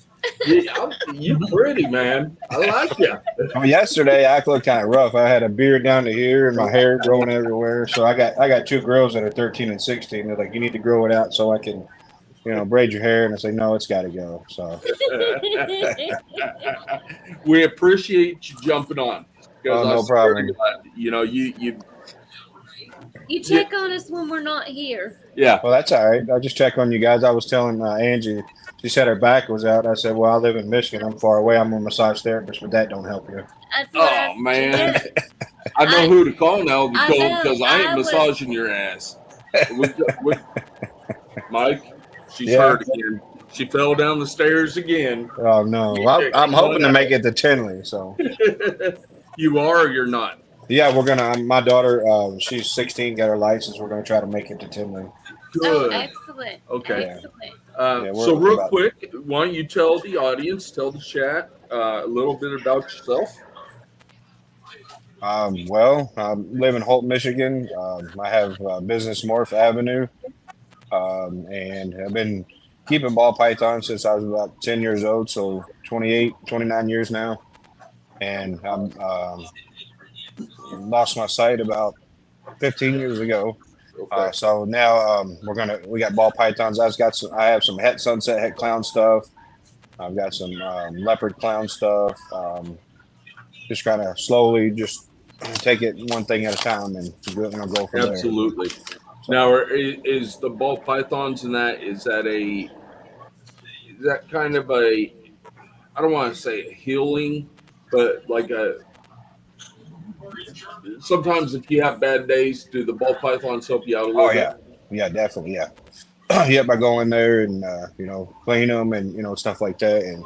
You pretty, man. I like you. Well, yesterday I looked kind of rough. I had a beard down to here and my hair growing everywhere. So I got 2 girls that are 13 and 16. They're like, "You need to grow it out so I can, braid your hair." And I say, "No, it's got to go." So we appreciate you jumping on. Oh, no problem. You check on us when we're not here. Yeah. Well, that's all right. I just check on you guys. I was telling Angie, she said her back was out. I said, "Well, I live in Michigan. I'm far away. I'm a massage therapist, but that don't help you." Oh, man. I know who to call now because I ain't massaging your ass. Mike, she's hurt again. She fell down the stairs again. Oh, no. Well, I'm hoping to make it to Tinley. So You are or you're not? Yeah, we're gonna. My daughter, she's 16, got her license. We're gonna try to make it to Tinley. Good. Oh, excellent. Okay. Excellent. So real quick, why don't you tell the audience, tell the chat a little bit about yourself? Well, I live in Holt, Michigan. I have business Morph Avenue, and I've been keeping ball pythons since I was about 10 years old, so 29 years now. And I'm lost my sight about 15 years ago. Okay. So now we got ball pythons. I have some het sunset het clown stuff. I've got some leopard clown stuff. Just kind of slowly just take it one thing at a time and go from there. Absolutely. Now, is the ball pythons in that, is that kind of a, I don't want to say healing, but like sometimes if you have bad days, do the ball pythons help you out a little bit? Yeah, definitely, yeah. Yep, I go in there and clean them and stuff like that, and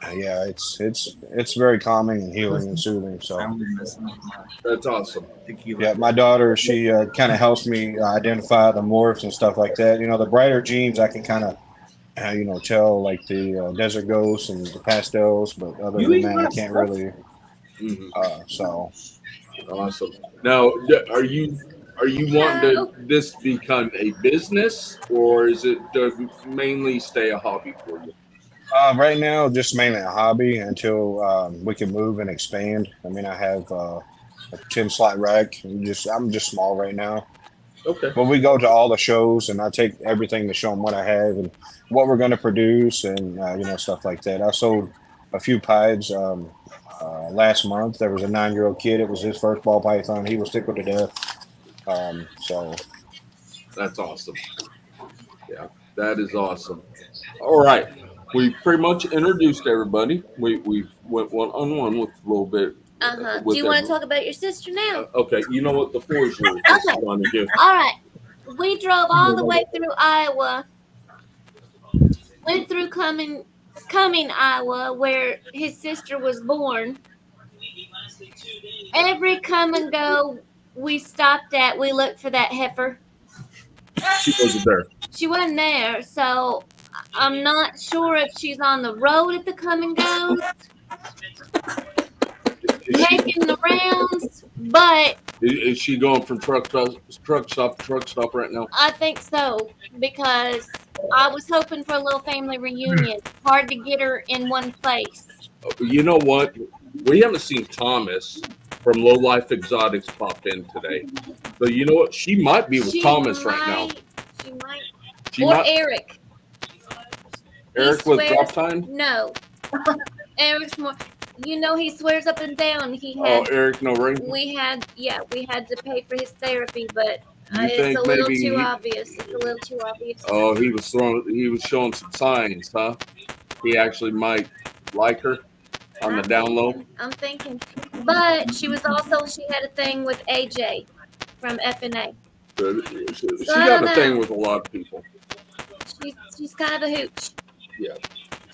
it's very calming and healing and soothing. So that's awesome. Yeah, my daughter, she kind of helps me identify the morphs and stuff like that. The brighter genes I can kind of tell, like the desert ghosts and the pastels, but other than that, I can't really. So awesome. Now, are you wanting this to become a business, or is it mainly stay a hobby for you? Right now, just mainly a hobby until we can move and expand. I mean, I have a 10-slot rack. I'm just small right now. Okay. But we go to all the shows, and I take everything to show them what I have and what we're going to produce, and stuff like that. I sold a few pieds last month. There was a 9-year-old kid. It was his first ball python. He was tickled to death. So That's awesome. Yeah, that is awesome. All right. We pretty much introduced everybody. We went one-on-one with a little bit. Do with you want to everyone. talk about your sister now? Okay, you know what? The floor is yours. What you want to do? All right. We drove all the way through Iowa. Went through Cumming, Iowa, where his sister was born. Every come and go we stopped at, we looked for that heifer. She wasn't there. She wasn't there, so I'm not sure if she's on the road at the come and goes, making the rounds, but Is she going from truck stop to truck stop right now? I think so, because I was hoping for a little family reunion. Hard to get her in one place. You know what? We haven't seen Thomas from Low Life Exotics pop in today. So you know what? She might be with Thomas right now. She might. She Or might. Eric. Eric with drop time? No. Eric's more. You know, he swears up and down. He Oh, had. Eric, no ring. We had to pay for his therapy, but You it's think a little maybe too he- obvious. It's a little too obvious. Oh, he was showing some signs, huh? He actually might like her on the down low. I'm thinking, but she had a thing with AJ from FNA. She So I got don't a thing know. with a lot of people. She's kind of a hooch. Yeah.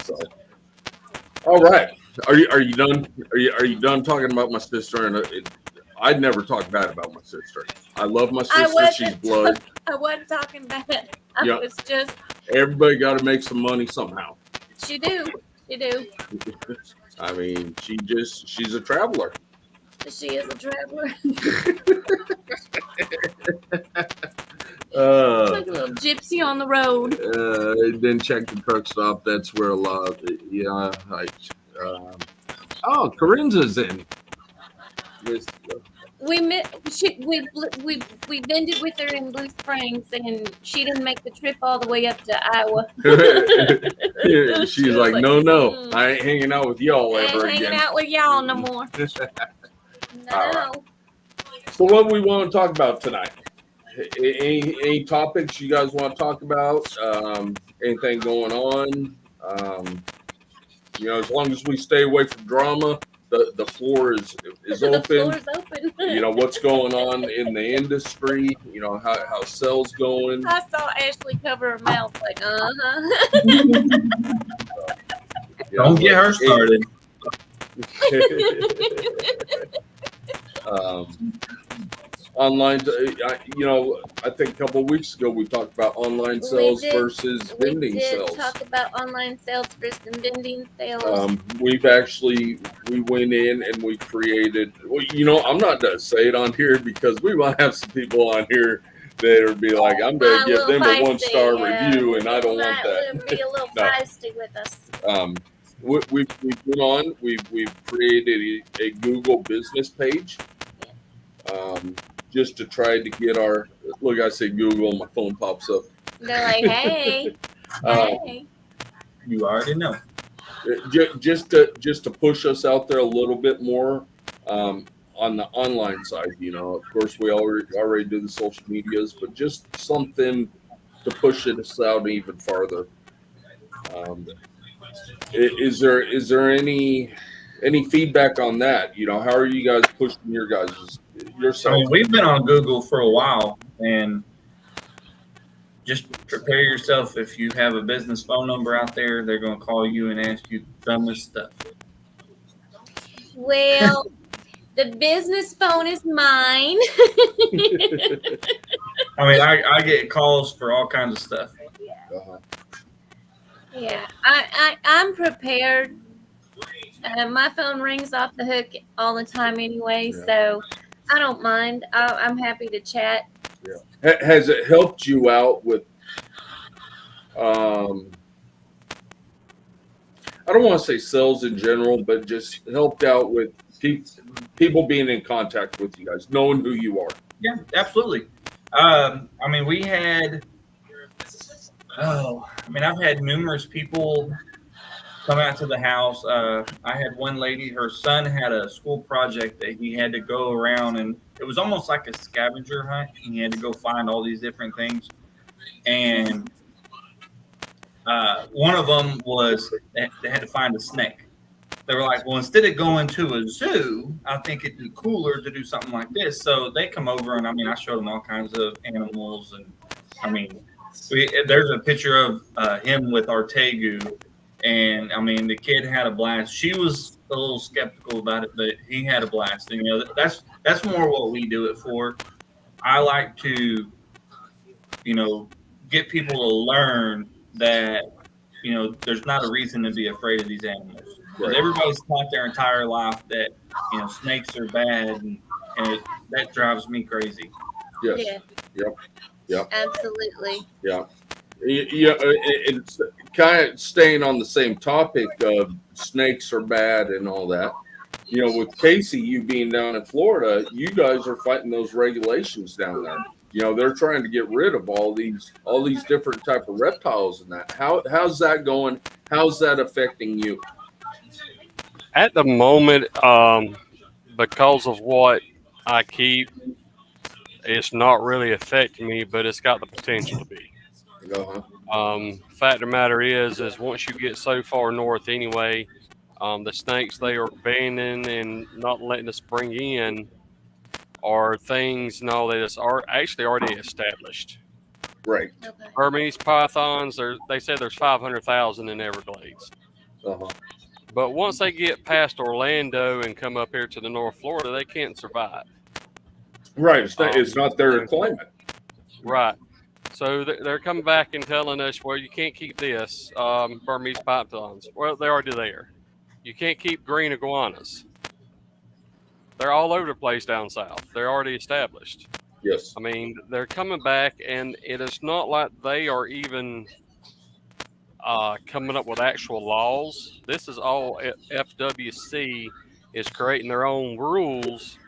So, all right. Are you done? Are you done talking about my sister? And I'd never talk bad about my sister. I love my sister. She's blood. I wasn't talking bad. I Yeah. was just. Everybody got to make some money somehow. She do. I mean, she's a traveler. She is a traveler. Like a little gypsy on the road. Then check the truck stop. That's where a lot of Corinne's in. We vended with her in Blue Springs, and she didn't make the trip all the way up to Iowa. She's like, no, I ain't hanging out with y'all I ain't ever hanging again. out with y'all no more. No. All right. So what we want to talk about tonight? Any topics you guys want to talk about? Anything going on? As long as we stay away from drama, the floor is The open. floor is open. What's going on in the industry, how sales going. I saw Ashley cover her mouth like, Don't get her started. Online, I think a couple of weeks ago we talked about online sales versus vending sales. We did talk about online sales versus vending sales. We went in and we created, I'm not going to say it on here because we might have some people on here that would be like, I'm going to give them a 1-star review, and I don't want that. Be a little No. feisty with us. We've been on, we've created a Google business page. Just to try to get look, I say Google, my phone pops up. They're like, hey, hey. You already know. Just to push us out there a little bit more on the online side. Of course, we already do the social medias, but just something to push us out even farther. Is there any feedback on that? How are you guys pushing yourself? We've been on Google for a while, and just prepare yourself. If you have a business phone number out there, they're going to call you and ask you dumbest stuff. Well, the business phone is mine. I get calls for all kinds of stuff. Uh-huh. Yeah, I'm prepared. My phone rings off the hook all the time anyway, so I don't mind. I'm happy to chat. Yeah. Has it helped you out with? I don't want to say sales in general, but just helped out with people being in contact with you guys, knowing who you are. Yeah, absolutely. We had. I've had numerous people come out to the house. I had one lady, her son had a school project that he had to go around and it was almost like a scavenger hunt, and you had to go find all these different things. And one of them was they had to find a snake. They were like, well, instead of going to a zoo, I think it'd be cooler to do something like this. So they come over, and I mean, I showed them all kinds of animals, and I mean, there's a picture of him with our tegu, and I mean, the kid had a blast. She was a little skeptical about it, but he had a blast. And you know, that's more what we do it for. I like to, you know, get people to learn that, you know, there's not a reason to be afraid of these animals. Because everybody's taught their entire life that, you know, snakes are bad, and that drives me crazy. Yes. Yeah. Yep. Yep. Absolutely. Yeah. Yeah. It's kind of staying on the same topic of snakes are bad and all that. You know, with Casey, you being down in Florida, you guys are fighting those regulations down there. You know, they're trying to get rid of all these different type of reptiles and that. How's that going? How's that affecting you? At the moment, because of what I keep, it's not really affecting me, but it's got the potential to be. Fact of the matter is once you get so far north anyway, the snakes they are banning and not letting us bring in are things that are actually already established. Right. Okay. Burmese pythons, they said there's 500,000 in Everglades. But once they get past Orlando and come up here to the North Florida, they can't survive. Right. It's not their climate. Right. So they're coming back and telling us, well, you can't keep this, Burmese pythons. Well, they're already there. You can't keep green iguanas. They're all over the place down south. They're already established. Yes. I mean, they're coming back, and it is not like they are even coming up with actual laws. This is all FWC is creating their own rules,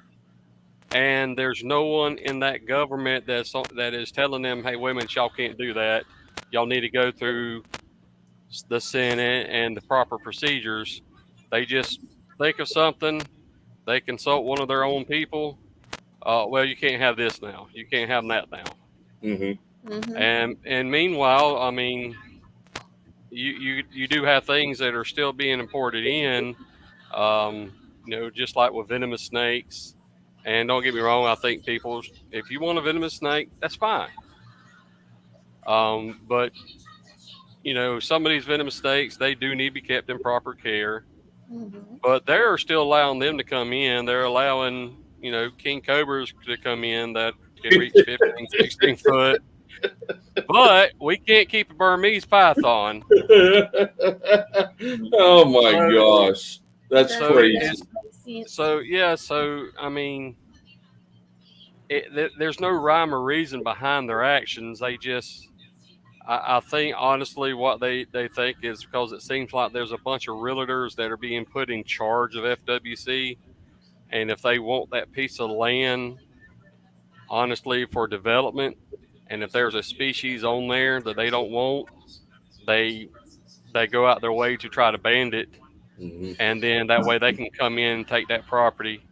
and there's no one in that government that is telling them, hey, women, y'all can't do that. Y'all need to go through the Senate and the proper procedures. They just think of something. They consult one of their own people. Well, you can't have this now. You can't have that now. Mm-hmm. Mm-hmm. And meanwhile, I mean, you do have things that are still being imported in, you know, just like with venomous snakes. And don't get me wrong, I think people, if you want a venomous snake, that's fine. But you know, some of these venomous snakes, they do need to be kept in proper care. Mm-hmm. But they're still allowing them to come in. They're allowing, you know, king cobras to come in that can reach 15, 16 foot. But we can't keep a Burmese python. Oh my gosh, that's crazy. So I mean, there's no rhyme or reason behind their actions. They just, I think honestly, what they think is because it seems like there's a bunch of realtors that are being put in charge of FWC, and if they want that piece of land, honestly, for development, and if there's a species on there that they don't want, they go out their way to try to ban it, and then that way they can come in and take that property,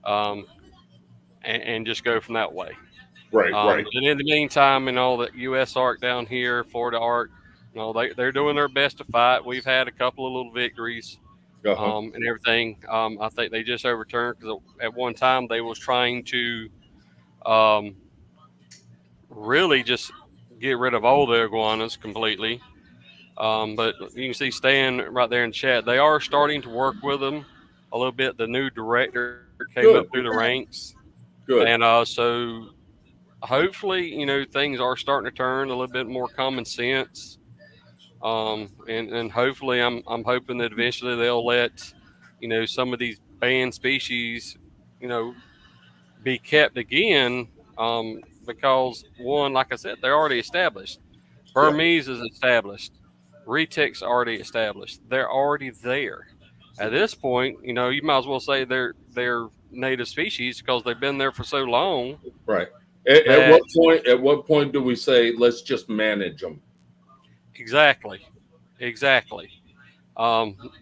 and just go from that way. Right. Right. And in the meantime, and all the U.S. ARC down here, Florida ARC, you know, they're doing their best to fight. We've had a couple of little victories, and everything. I think they just overturned because at one time they was trying to really just get rid of all the iguanas completely. But you can see Stan right there in the chat. They are starting to work with them a little bit. The new director came up through the ranks. Good. And so hopefully, you know, things are starting to turn a little bit more common sense. And hopefully I'm hoping that eventually they'll let, you know, some of these banned species, you know, be kept again. Because one, like I said, they're already established. Burmese is established. Retics already established. They're already there. At this point, you know, you might as well say they're native species because they've been there for so long. Right. At what point do we say let's just manage them? Exactly. I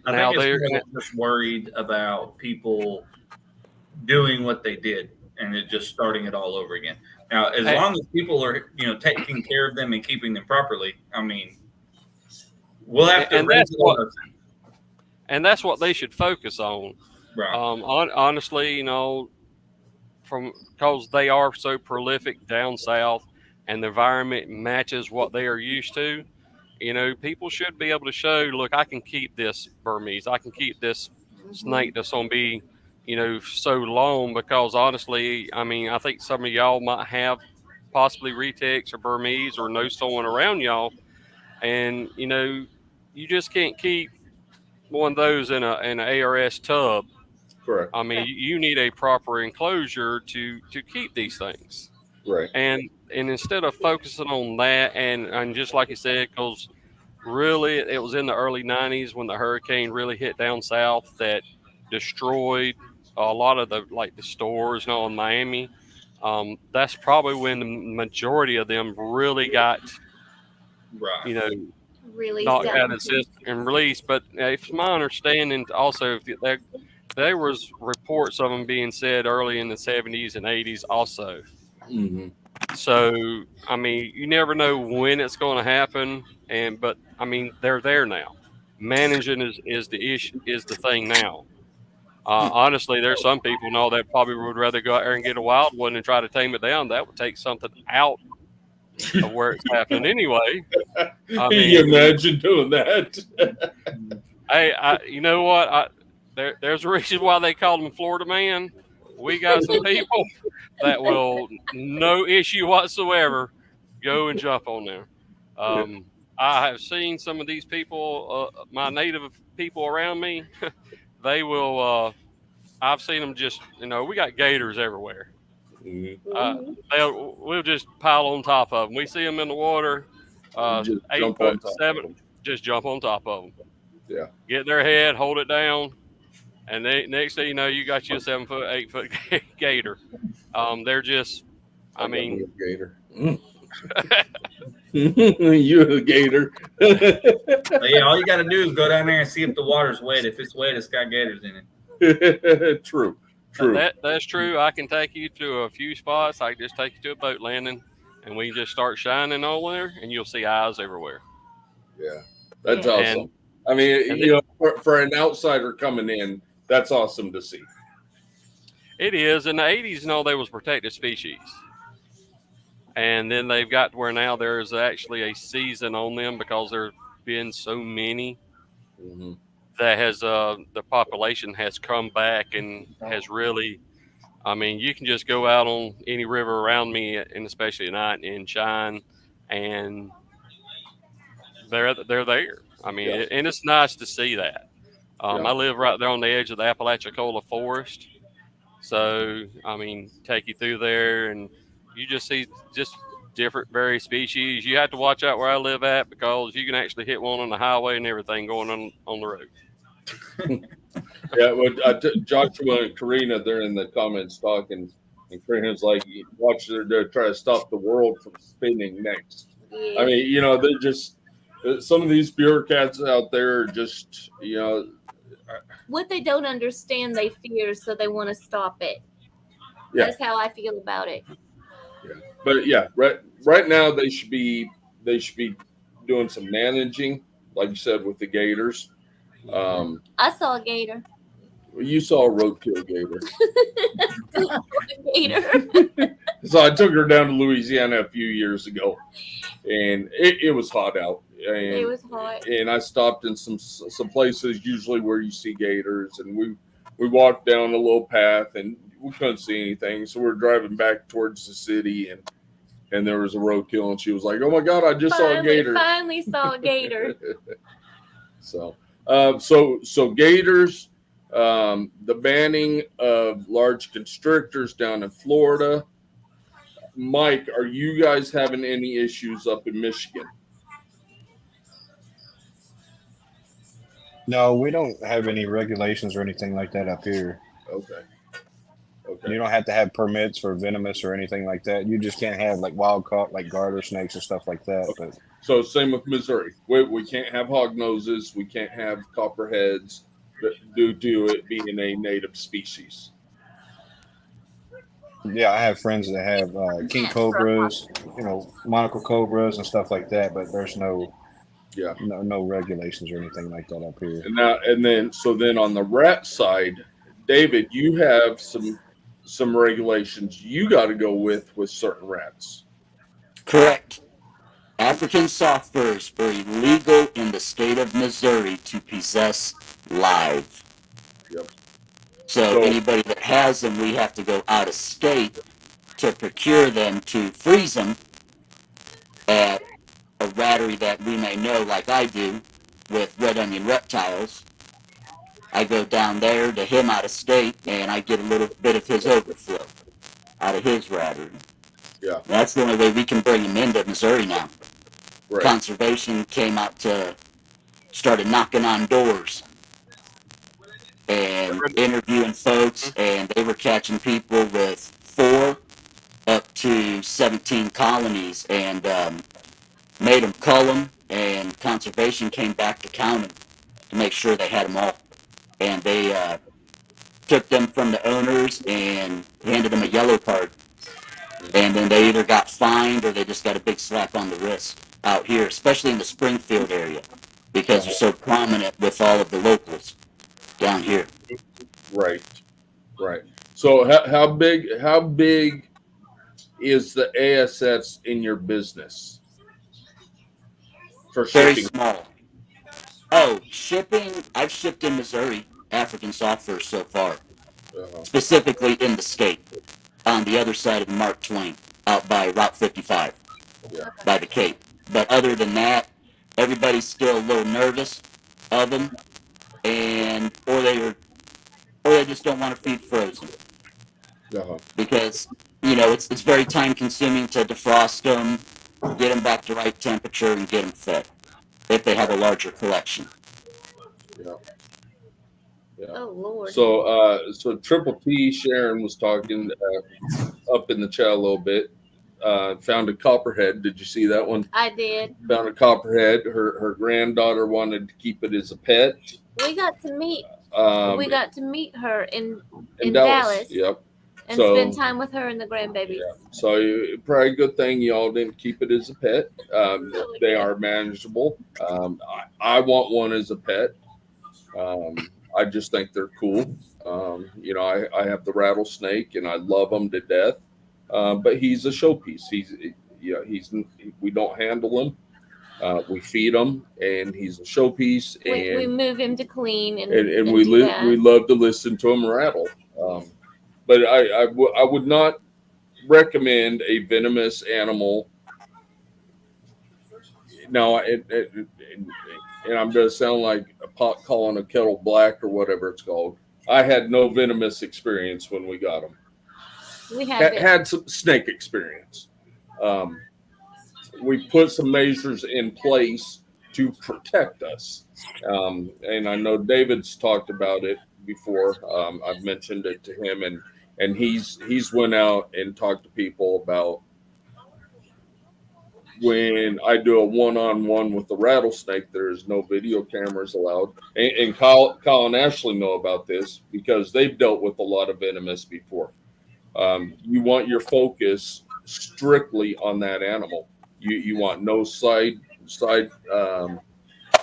think they're just worried about people doing what they did, and it just starting it all over again. Now, as Hey. long as people are, taking care of them and keeping them properly, I mean, we'll have to And raise that's it all. And that's what they should focus on. Right. Honestly, because they are so prolific down south, and the environment matches what they are used to. People should be able to show, look, I can keep this Burmese, I can keep this snake that's gonna be, so long. Because honestly, I mean, I think some of y'all might have possibly retics or Burmese or know someone around y'all, and you just can't keep one of those in an ARS tub. Correct. I mean, you need a proper enclosure to keep these things. Right. And instead of focusing on that, and just like you said, because really it was in the early 90s when the hurricane really hit down south that destroyed a lot of the stores in Miami. That's probably when the majority of them really got, Right. Released knocked out. out of the system and released. But it's my understanding also there was reports of them being said early in the 70s and 80s also. Mm-hmm. So I mean, you never know when it's going to happen, but I mean, they're there now. Managing is the issue, is the thing now. Honestly, there's some people that probably would rather go out there and get a wild one and try to tame it down. That would take something out of where it's happening anyway. I Can you imagine doing that? Hey, you know what? There's a reason why they call him Florida Man. We got some people that will, no issue whatsoever, go and jump on there. I have seen some of these people, my native people around me, they will, I've seen them just, we got gators everywhere. Mm-hmm. We'll just pile on top of them. We see them in the water, Just 8 jump foot, on top of 7, them. just jump on top of them. Yeah. Get their head, hold it down, and next thing you know, you got you a 7 foot, 8 foot gator. They're just, I mean, gator. You a gator. But yeah, all you got to do is go down there and see if the water's wet. If it's wet, it's got gators in it. True. That's true. I can take you to a few spots. I can just take you to a boat landing, and we can just start shining on there, and you'll see eyes everywhere. Yeah, that's Yeah. awesome. I mean, for an outsider coming in, that's awesome to see. It is. In the 80s, there was protected species. And then they've got to where now there's actually a season on them because there's been so many Mm-hmm. that has the population has come back and has really, I mean, you can just go out on any river around me, and especially at night, and shine, and they're there. I mean, Yeah. and it's nice to see that. Yeah. I live right there on the edge of the Apalachicola Forest. So, I mean, take you through there, and you just see just different various species. You have to watch out where I live at because you can actually hit one on the highway and everything going on the road. Yeah, well, Joshua and Karina, they're in the comments talking, and Karina's like, watch, they're trying to stop the world from spinning next. I mean, they're just, some of these bureaucrats out there are just, What they don't understand, they fear, so they want to stop it. Yeah. That's how I feel about it. Yeah. But yeah, right now they should be doing some managing, like you said, with the gators. I saw a gator. You saw a roadkill gator. Gator. So I took her down to Louisiana a few years ago, and it was hot out. And, It was hot. And I stopped in some places usually where you see gators, and we walked down a little path and we couldn't see anything. So we're driving back towards the city, and there was a roadkill, and she was like, "Oh my God, I just saw a gator." Finally saw a gator. So gators, the banning of large constrictors down in Florida. Mike, are you guys having any issues up in Michigan? No, we don't have any regulations or anything like that up here. Okay. You don't have to have permits for venomous or anything like that. You just can't have like wild caught like garter snakes and stuff like that. Okay. But So same with Missouri. We can't have hog noses. We can't have copperheads due to it being a native species. Yeah, I have friends that have king cobras, monocle cobras and stuff like that, but there's no regulations or anything like that up here. And then on the rat side, David, you have some regulations you got to go with certain rats. Correct. African soft furs are illegal in the state of Missouri to possess live. Yep. So anybody that has them, we have to go out of state to procure them, to freeze them at a rattery that we may know, like I do, with Red Onion Reptiles. I go down there to him out of state, and I get a little bit of his overflow out of his rattery. Yeah. That's the only way we can bring him into Missouri now. Right. Conservation came out started knocking on doors and interviewing folks, and they were catching people with 4 up to 17 colonies, and made them cull them, and conservation came back to count them to make sure they had them all. And they took them from the owners and handed them a yellow card. And then they either got fined or they just got a big slap on the wrist out here, especially in the Springfield area, because they're so prominent with all of the locals down here. Right. So how big is the ASFs in your business for Very shipping? small. Oh, shipping, I've shipped in Missouri African soft furs so far, specifically in the state, on the other side of Mark Twain, out by Route 55, by the Cape. But other than that, everybody's still a little nervous of them, or they just don't want to feed frozen, because it's very time consuming to defrost them, get them back to right temperature, and get them fed if they have a larger collection. Yeah. Oh Lord. So Triple T Sharon was talking up in the chat a little bit. Found a copperhead. Did you see that one? I did. Found a copperhead. Her granddaughter wanted to keep it as a pet. We got to meet her in Dallas. Yep. And spend time with her and the grandbabies. Yeah. So probably a good thing y'all didn't keep it as a pet. They are manageable. I want one as a pet. I just think they're cool. I have the rattlesnake and I love them to death. But he's a showpiece. We don't handle him. We feed him, and he's a showpiece. And we move him to clean, and we love to listen to him rattle. But I would not recommend a venomous animal. Now, and I'm going to sound like a pot calling a kettle black or whatever it's called. I had no venomous experience when we got them. We had some snake experience. We put some measures in place to protect us. And I know David's talked about it before. I've mentioned it to him, and he's went out and talked to people about when I do a one-on-one with the rattlesnake, there is no video cameras allowed. And Kyle and Ashley know about this because they've dealt with a lot of venomous before. You want your focus strictly on that animal. You want no side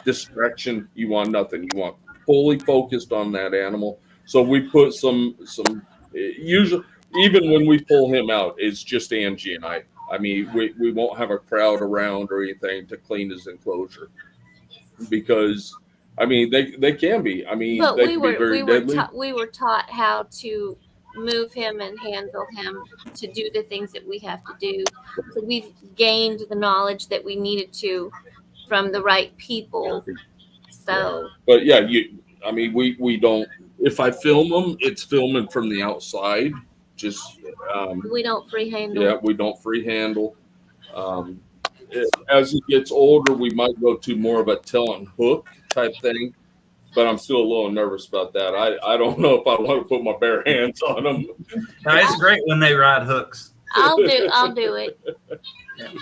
distraction. You want nothing. You want fully focused on that animal. So we put some usually, even when we pull him out, it's just Angie and I. I mean, we won't have a crowd around or anything to clean his enclosure because, I mean, they can be. I mean, but they can be very deadly. We were taught how to move him and handle him to do the things that we have to do. So we've gained the knowledge that we needed to from the right people. So, but yeah, we don't. If I film them, it's filming from the outside. Just we don't free handle. Yeah, we don't free handle. As he gets older, we might go to more of a tail and hook type thing, but I'm still a little nervous about that. I don't know if I want to put my bare hands on them. No, it's great when they ride hooks. I'll do it. Yeah.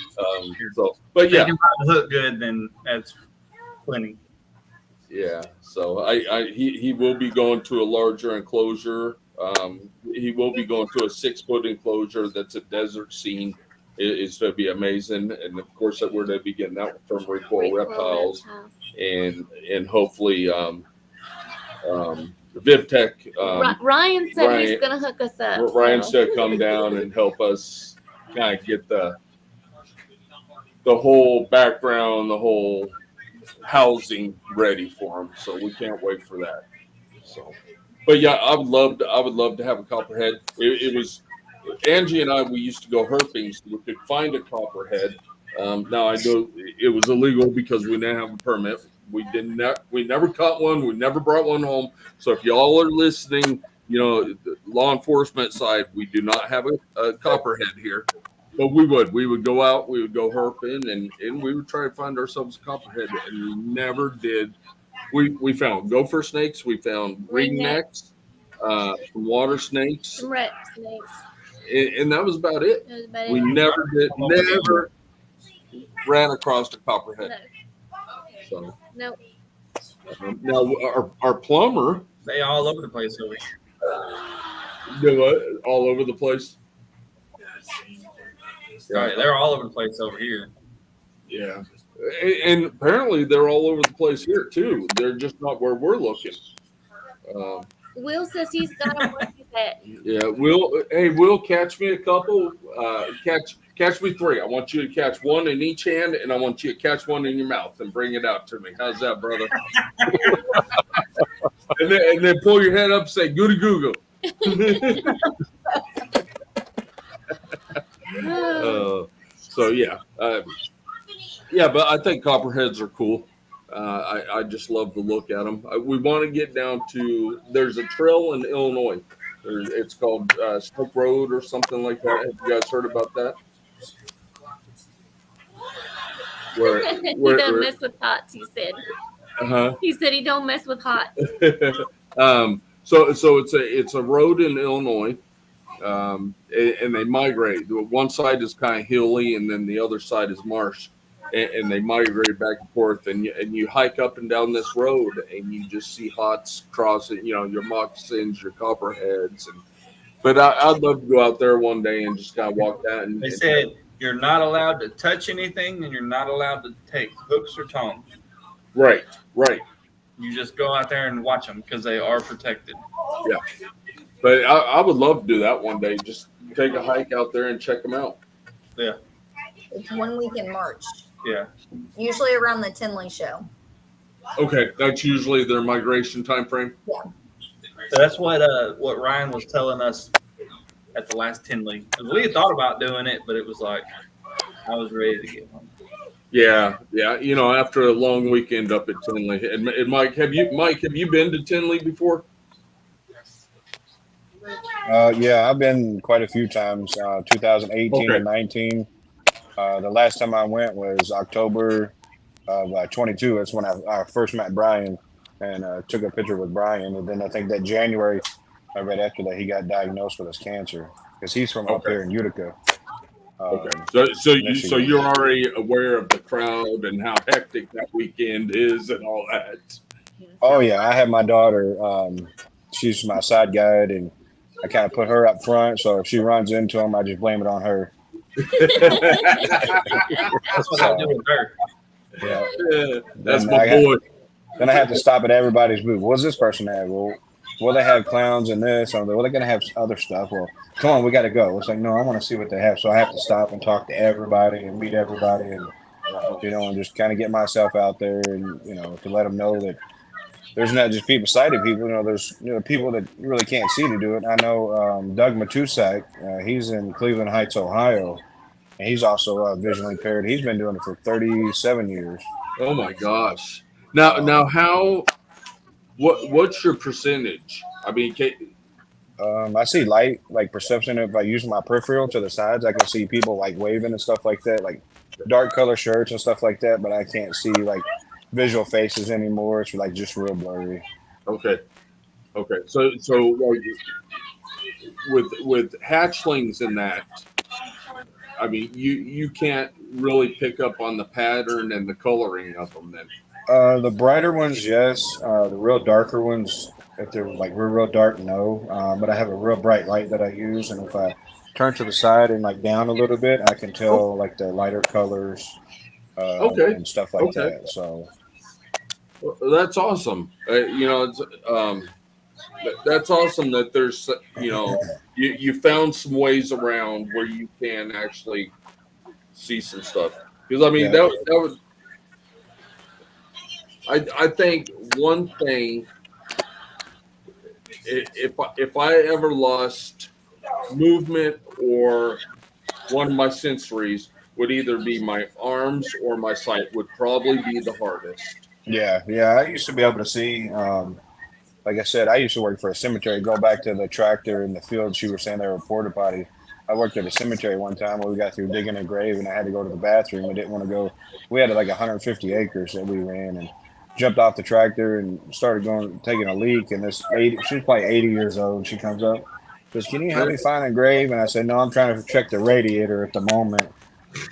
But yeah, if they can ride the hook good, then that's plenty. Yeah. So he will be going to a larger enclosure. He will be going to a 6-foot enclosure that's a desert scene. It's going to be amazing, and of course, that we're going to be getting that from Recoil Reptiles, and hopefully VivTech. Ryan said Ryan- he's going to hook us up. Ryan's so. going to come down and help us kind of get the whole background, the whole housing ready for him. So we can't wait for that. So, but yeah, I would love to have a copperhead. It was Angie and I. We used to go herping, so we could find a copperhead. Now I know it was illegal because we didn't have a permit. We never caught one. We never brought one home. So if y'all are listening, the law enforcement side, we do not have a copperhead here. But we would go out, we would go herping, and we would try to find ourselves a copperhead, and we never did. We found gopher snakes, we found ringnecks, some water snakes, Some red snakes. and that was about it. That was about We it. never ran across a copperhead. No. So Nope. now our plumber, They all over the place over here. all over the place. Right, they're all over the place over here. Yeah. And apparently they're all over the place here too. They're just not where we're looking. Will says he's got a monkey pet. Yeah, Will, catch me a couple. Catch me 3. I want you to catch one in each hand, and I want you to catch one in your mouth and bring it out to me. How's that, brother? and then pull your head up and say, "Goody Google." So yeah, but I think copperheads are cool. I just love to look at them. We want to get down to. There's a trail in Illinois. It's called Snook Road or something like that. Have you guys heard about that? He don't mess with hots. He said. He said he don't mess with hots. So it's a road in Illinois. And they migrate. One side is kind of hilly, and then the other side is marsh, and they migrate back and forth. And you hike up and down this road, and you just see hots crossing. Your moccasins, your copperheads, but I'd love to go out there one day and just kind of walk that. And They said you're not allowed to touch anything, and you're not allowed to take hooks or tongs. Right. You just go out there and watch them because they are protected. Yeah. But I would love to do that one day. Just take a hike out there and check them out. Yeah. It's 1 week in March, Yeah. usually around the Tinley show. Okay, that's usually their migration time frame. So that's what Ryan was telling us at the last Tinley. We had thought about doing it, but it was like I was ready to get home. Yeah. After a long weekend up at Tinley. And Mike, have you been to Tinley before? Yeah, I've been quite a few times. 2018 and 19. The last time I went was October of 22. That's when I first met Brian and took a picture with Brian. And then I think that January, right after that, he got diagnosed with his cancer because he's from up here in Utica. Okay, so you're already aware of the crowd and how hectic that weekend is and all that. Oh yeah, I have my daughter. She's my side guide, and I kind of put her up front. So if she runs into him, I just blame it on her. That's what I do with her. Yeah, That's Then my boy. Then I have to stop at everybody's booth. What's this person have? Well, they have clowns and this. Well, they're going to have other stuff. Well, come on, we got to go. It's like, no, I want to see what they have. So I have to stop and talk to everybody and meet everybody and, and just kind of get myself out there and, to let them know that there's not just sighted people. There's people that you really can't see to do it. I know Doug Matusak, he's in Cleveland Heights, Ohio, and he's also visually impaired. He's been doing it for 37 years. Oh my gosh! Now, what's your percentage? I mean, I see light, like perception. If I use my peripheral to the sides, I can see people like waving and stuff like that, like dark color shirts and stuff like that. But I can't see like visual faces anymore. It's like just real blurry. Okay. So like, with hatchlings and that, I mean, you can't really pick up on the pattern and the coloring of them then. The brighter ones, yes. The real darker ones, If they're like real dark, no. But I have a real bright light that I use, and if I turn to the side and like down a little bit, I can tell like the lighter colors Okay. and stuff like Okay. that. So Well, that's awesome. It's that's awesome that there's you found some ways around where you can actually see some stuff. Because I mean yeah, that would I think one thing if I ever lost movement or one of my sensories would either be my arms or my sight would probably be the hardest. yeah. I used to be able to see. Like I said, I used to work for a cemetery. Go back to the tractor in the field. She was saying they were porta potty. I worked at a cemetery one time where we got through digging a grave and I had to go to the bathroom. We didn't want to go. We had like 150 acres that we ran and jumped off the tractor and started taking a leak. And this lady, she's probably 80 years old. She comes up, goes, "Can you help me find a grave?" And I said, "No, I'm trying to check the radiator at the moment."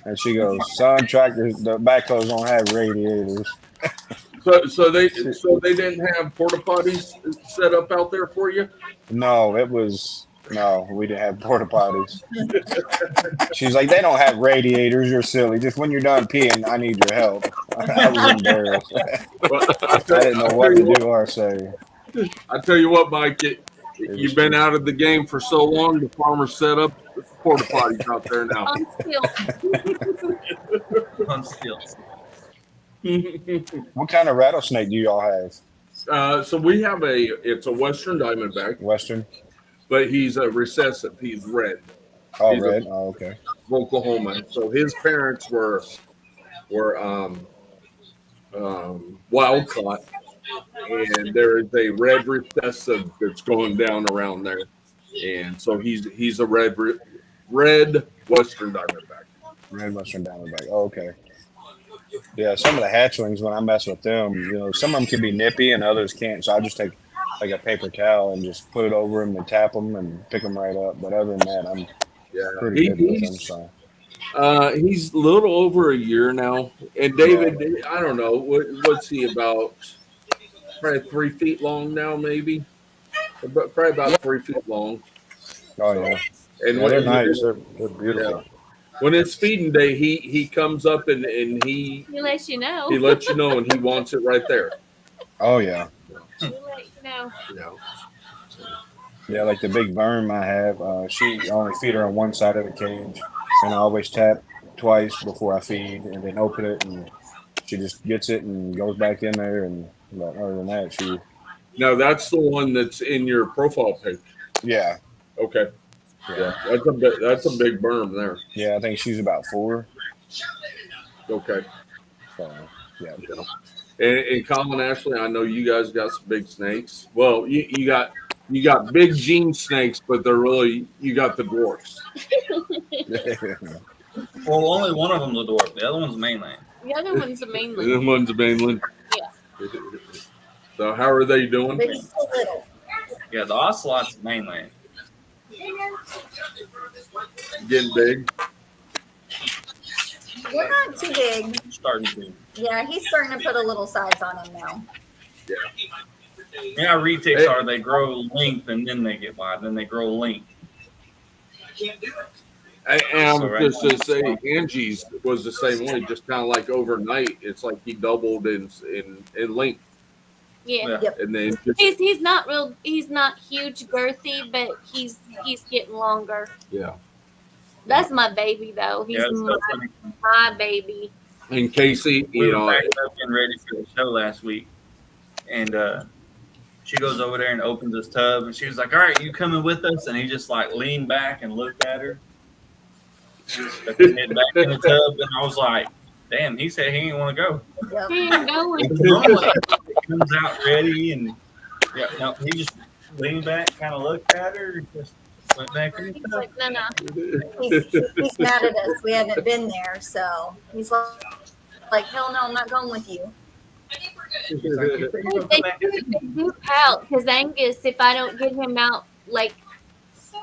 And she goes, "Son, tractors, the backhoes don't have radiators." So they didn't have porta potties set up out there for you? No, we didn't have porta potties. She's like, "They don't have radiators. You're silly. Just when you're done peeing, I need your help." I was embarrassed. I didn't know what to do or say. I tell you what, Mike, you've been out of the game for so long. The farmers set up porta potties out there now. On stilts. On stilts. What kind of rattlesnake do y'all have? So we have it's a Western Diamondback, Western? but he's a recessive. He's red. Oh, He's red. Oh, okay. Oklahoma. So his parents were wild caught, and there is a red recessive that's going down around there, and so he's a red Western Diamondback. Red Western Diamondback. Oh, okay. Yeah, some of the hatchlings, when I mess with them, some of them can be nippy and others can't. So I just take like a paper towel and just put it over them and tap them and pick them right up. But other than that, I'm pretty good with them. So. He's a little over a year now. And David, I don't know, what's he about? Probably 3 feet long now, maybe. Probably about 3 feet long. Oh yeah, and they're nice. They're beautiful. Yeah. When it's feeding day, he comes up and He lets you know. he lets you know, and he wants it right there. Oh yeah. He lets you know. Yeah, like the big worm I have. She only feed her on one side of the cage, and I always tap twice before I feed, and then open it, and she just gets it and goes back in there. And but other than that, she. No, that's the one that's in your profile page. Yeah. Okay. Yeah, that's a big berm there. Yeah, I think she's about 4. Okay. So, yeah. And Colin, Ashley, I know you guys got some big snakes. Well, you got big gene snakes, but you got the dwarfs. Well, only one of them's a dwarf. The other one's mainland. The other one's a mainland. The one's a mainland. Yeah. So how are they doing? They're so little. Yeah, the ocelot's mainland. Getting big. We're not too big. Starting to. Yeah, he's starting to put a little size on him now. Yeah, retics are they grow length and then they get wide, then they grow length. And I'm just to say, Angie's was the same way, just kind of like overnight. It's like he doubled in length. Yeah. Yep. And then He's not huge girthy, but he's getting longer. Yeah. That's my baby though. He's my baby. And Casey, we were packed up and ready for the show last week, and she goes over there and opens his tub, and she was like, "All right, you coming with us?" And he just like leaned back and looked at her. Stuck his head back in the tub, and I was like, "Damn!" He said he didn't want to go. Yep. He ain't going. He comes out ready, and he just leaned back, kind of looked at her, and just went back in the He's tub. like, no. He's mad at us. We haven't been there, so he's like, hell no, I'm not going with you. He's like, "You think you're gonna come back?" They do pout because Angus, if I don't get him out, like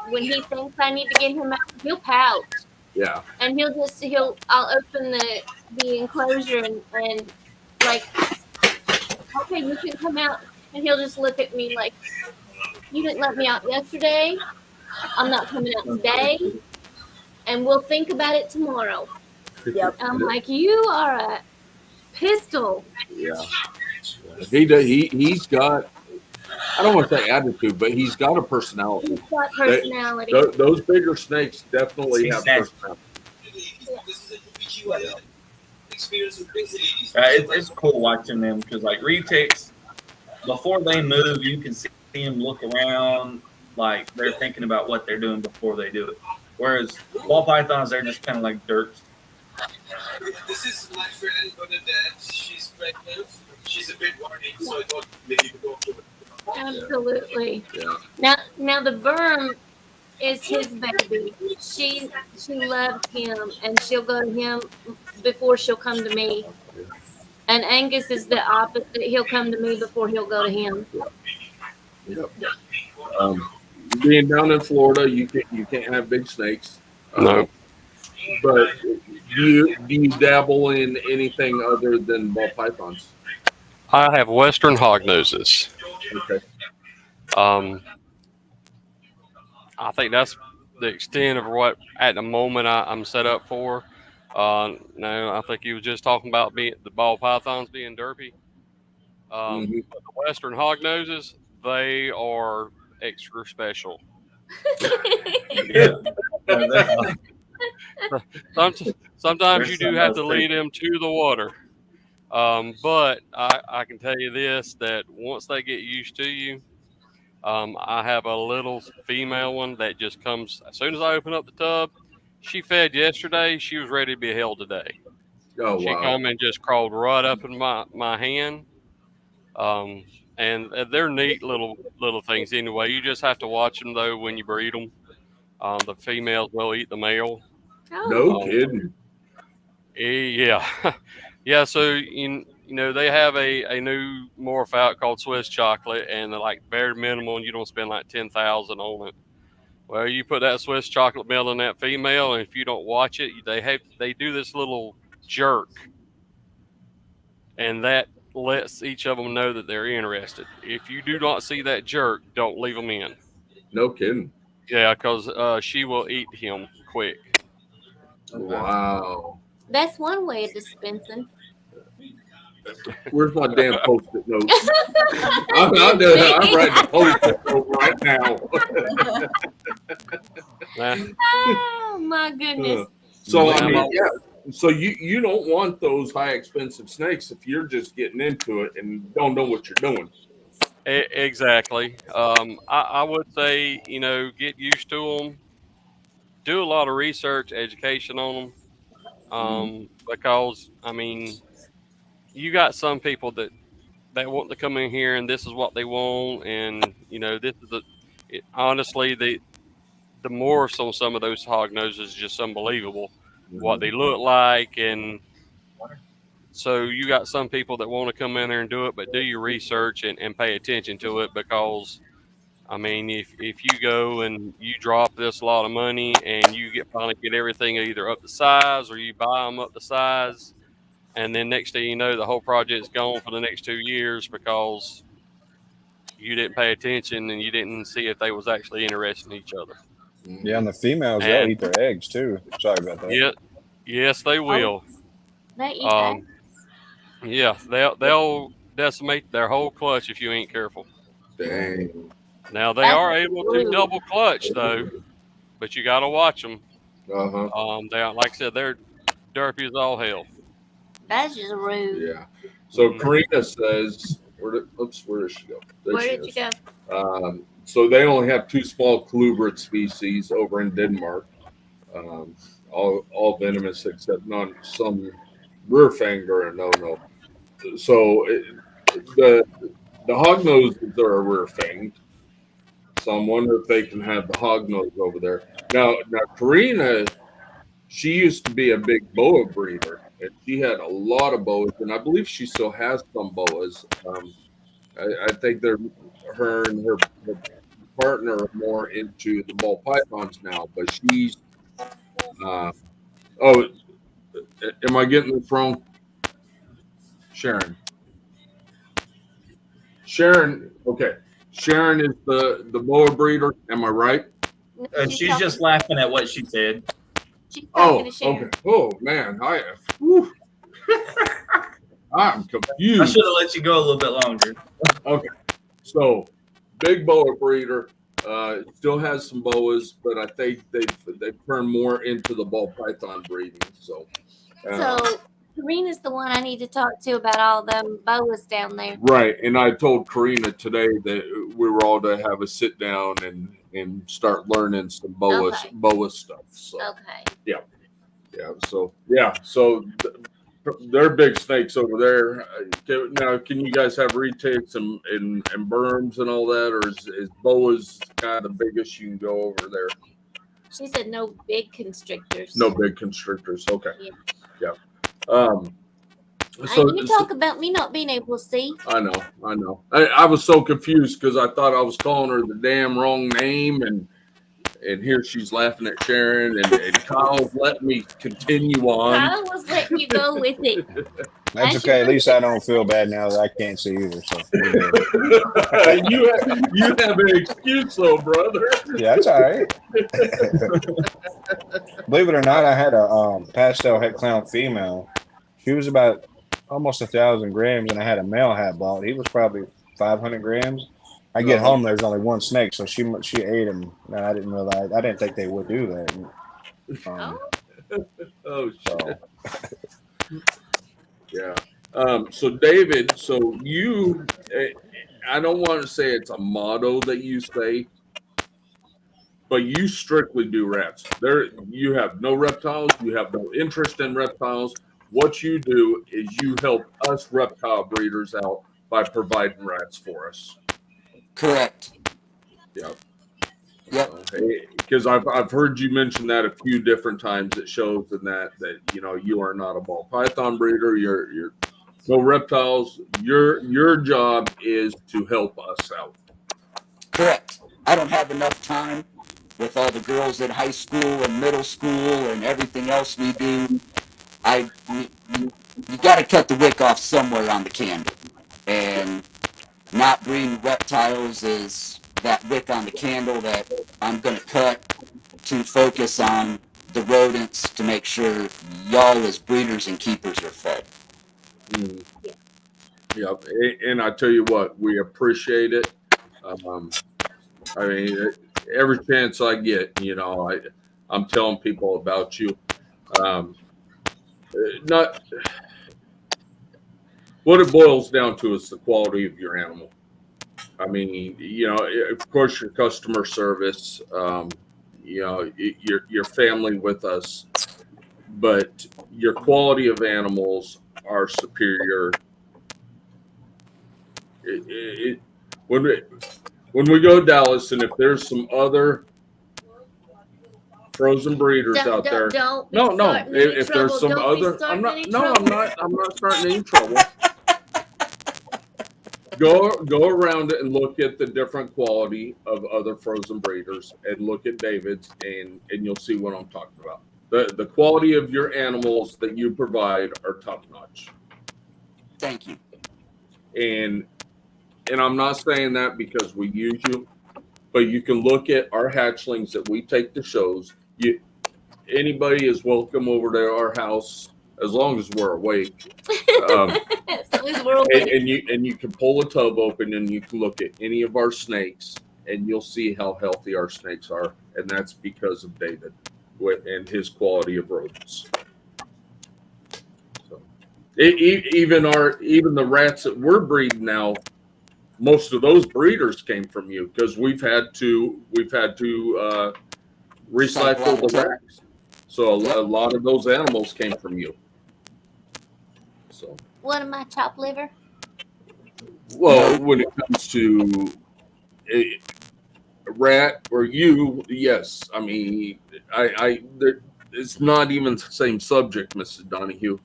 when he thinks I need to get him out, he'll pout. Yeah. And I'll open the enclosure and like, okay, you can come out. And he'll just look at me like, you didn't let me out yesterday. I'm not coming out today. And we'll think about it tomorrow. Yep. I'm like, you are a pistol. Yeah. He's got, I don't want to say attitude, but he's got a personality. He's got personality. Those bigger snakes definitely have personality. It's cool watching them because, like, retics, before they move, you can see them look around like they're thinking about what they're doing before they do it. Whereas ball pythons, they're just kind of like dirt. This is my friend Bernadette. She's pregnant. She's a bit worried, so I thought maybe you could go to it. Absolutely. Yeah. Now the Burm is his baby. She loved him, and she'll go to him before she'll come to me. And Angus is the opposite. He'll come to me before he'll go to him. Yep. Being down in Florida, you can't have big snakes. No. But do you dabble in anything other than ball pythons? I have Western hognoses. Okay. I think that's the extent of what at the moment I'm set up for. No, I think you was just talking about the ball pythons being derpy. But the Western hognoses, they are extra special. Sometimes you do have to lead them to the water. But I can tell you this, that once they get used to you, I have a little female one that just comes as soon as I open up the tub. She fed yesterday. She was ready to be held today. Oh, She wow. come and just crawled right up in my hand. And they're neat little things anyway. You just have to watch them though when you breed them. The females will eat the male. No kidding. Yeah. Yeah, so you know they have a new morph out called Swiss chocolate, and they're like bare minimal, and you don't spend like 10,000 on it. Well, you put that Swiss chocolate male in that female, and if you don't watch it, they do this little jerk, and that lets each of them know that they're interested. If you do not see that jerk, don't leave them in. No kidding. Yeah, because she will eat him quick. Wow. That's one way of dispensing. Where's my damn post-it notes? I'm writing a post-it note right now. Oh my goodness. So I mean, yeah. So you don't want those high expensive snakes if you're just getting into it and don't know what you're doing. Exactly. I would say, get used to them. Do a lot of research, education on them. Because, I mean, you got some people that want to come in here and this is what they want. And, this is honestly, the morphs on some of those hog noses is just unbelievable. What they look like. And so you got some people that want to come in there and do it, but do your research and pay attention to it, because I mean, if you go and you drop this a lot of money and you finally get everything either up to size or you buy them up to size, and then next thing you know, the whole project's gone for the next 2 years because you didn't pay attention and you didn't see if they was actually interested in each other. Yeah, and the females, they'll eat their eggs too. Sorry about that. Yeah, yes, they will. They eat that. Yeah, they'll decimate their whole clutch if you ain't careful. Dang. Now they are able to double clutch though, but you got to watch them. They, like I said, they're derpy as all hell. That's just rude. Yeah. So Karina says, where did she go? There Where she did is. you go? So they only have 2 small colubrid species over in Denmark. All venomous except some rear fanged are a no. So the hognoses are a rear fanged. So I'm wondering if they can have the hognose over there. Now Karina, she used to be a big boa breeder, and she had a lot of boas, and I believe she still has some boas. I think her and her partner are more into the ball pythons now, but she's am I getting this wrong? Sharon, Sharon. Okay, Sharon is the boa breeder. Am I right? No, She's talking, just laughing at what she said. she's talking Oh, to Sharon. okay. Oh man, I'm I confused. should have let you go a little bit longer. Okay, so big boa breeder. Still has some boas, but I think they've turned more into the ball python breeding. So, So Karina's the one I need to talk to about all them boas down there. right. And I told Karina today that we were all to have a sit down and start learning some boa stuff. So Okay. yeah. So they're big snakes over there. Now, can you guys have retakes and berms and all that, or is boas kind of the biggest you can go over there? She said no big constrictors. No big constrictors. Okay. Yeah. So you talk about me not being able to see. I know. I was so confused because I thought I was calling her the damn wrong name, and here she's laughing at Sharon, and Kyle's letting me continue on. Kyle was letting you go with it. That's okay. At least I don't feel bad now that I can't see either. So you have an excuse, though, brother. yeah, that's all right. Believe it or not, I had a pastel het clown female. She was about almost 1,000 grams, and I had a male hat bought. He was probably 500 grams. I get home, there's only one snake, so she ate him. And I didn't realize. I didn't think they would do that. Oh shit. Yeah. So David, so you, I don't want to say it's a motto that you say, but you strictly do rats. You have no reptiles. You have no interest in reptiles. What you do is you help us reptile breeders out by providing rats for us. Correct. Yep. Because I've heard you mention that a few different times. It shows in that you are not a ball python breeder. You're no reptiles. Your job is to help us out. Correct. I don't have enough time with all the girls at high school and middle school and everything else we do. You got to cut the wick off somewhere on the candle, and not breeding reptiles is that wick on the candle that I'm going to cut to focus on the rodents to make sure y'all as breeders and keepers are fed. Yeah, and I tell you what, we appreciate it. I mean, every chance I get, I'm telling people about you. Not what it boils down to is the quality of your animal. I mean, of course, your customer service, your family with us, but your quality of animals are superior. When we go to Dallas, and if there's some other frozen breeders out there, if there's some other, I'm not starting any trouble. Go around it and look at the different quality of other frozen breeders, and look at David's, and you'll see what I'm talking about. The quality of your animals that you provide are top notch. Thank you. And I'm not saying that because we use you, but you can look at our hatchlings that we take to shows. Anybody is welcome over to our house as long as we're awake. And you can pull a tub open and you can look at any of our snakes and you'll see how healthy our snakes are, and that's because of David and his quality of rodents. So, even the rats that we're breeding now, most of those breeders came from you because we've had to recycle the racks. So a lot of those animals came from you. So What am I, chopped liver? Well, when it comes to a rat or you, yes. I mean, it's not even the same subject, Mrs. Donahue.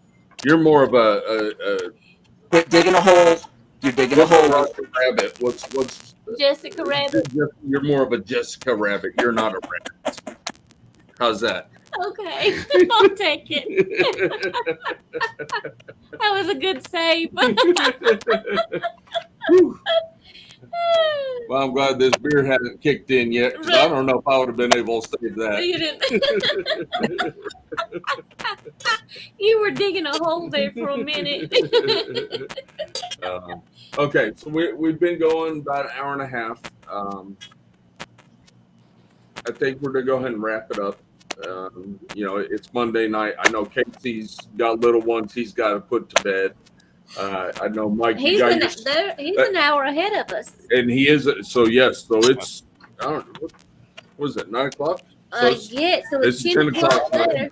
You're more of a quit digging a hole. You're digging a hole. Rabbit. What's Jessica Rabbit? You're more of a Jessica Rabbit. You're not a rabbit. How's that? Okay, I'll take it. That was a good save. Well, I'm glad this beer hadn't kicked in yet, because I don't know if I would have been able to save that. You didn't. You were digging a hole there for a minute. Okay, so we've been going about an hour and a half. I think we're going to go ahead and wrap it up. It's Monday night. I know Casey's got little ones he's got to put to bed. I know Mike. He's an hour ahead of us. And he is. So, yes. So it's, I don't know, what was it, 9 o'clock? So it's 10 o'clock later.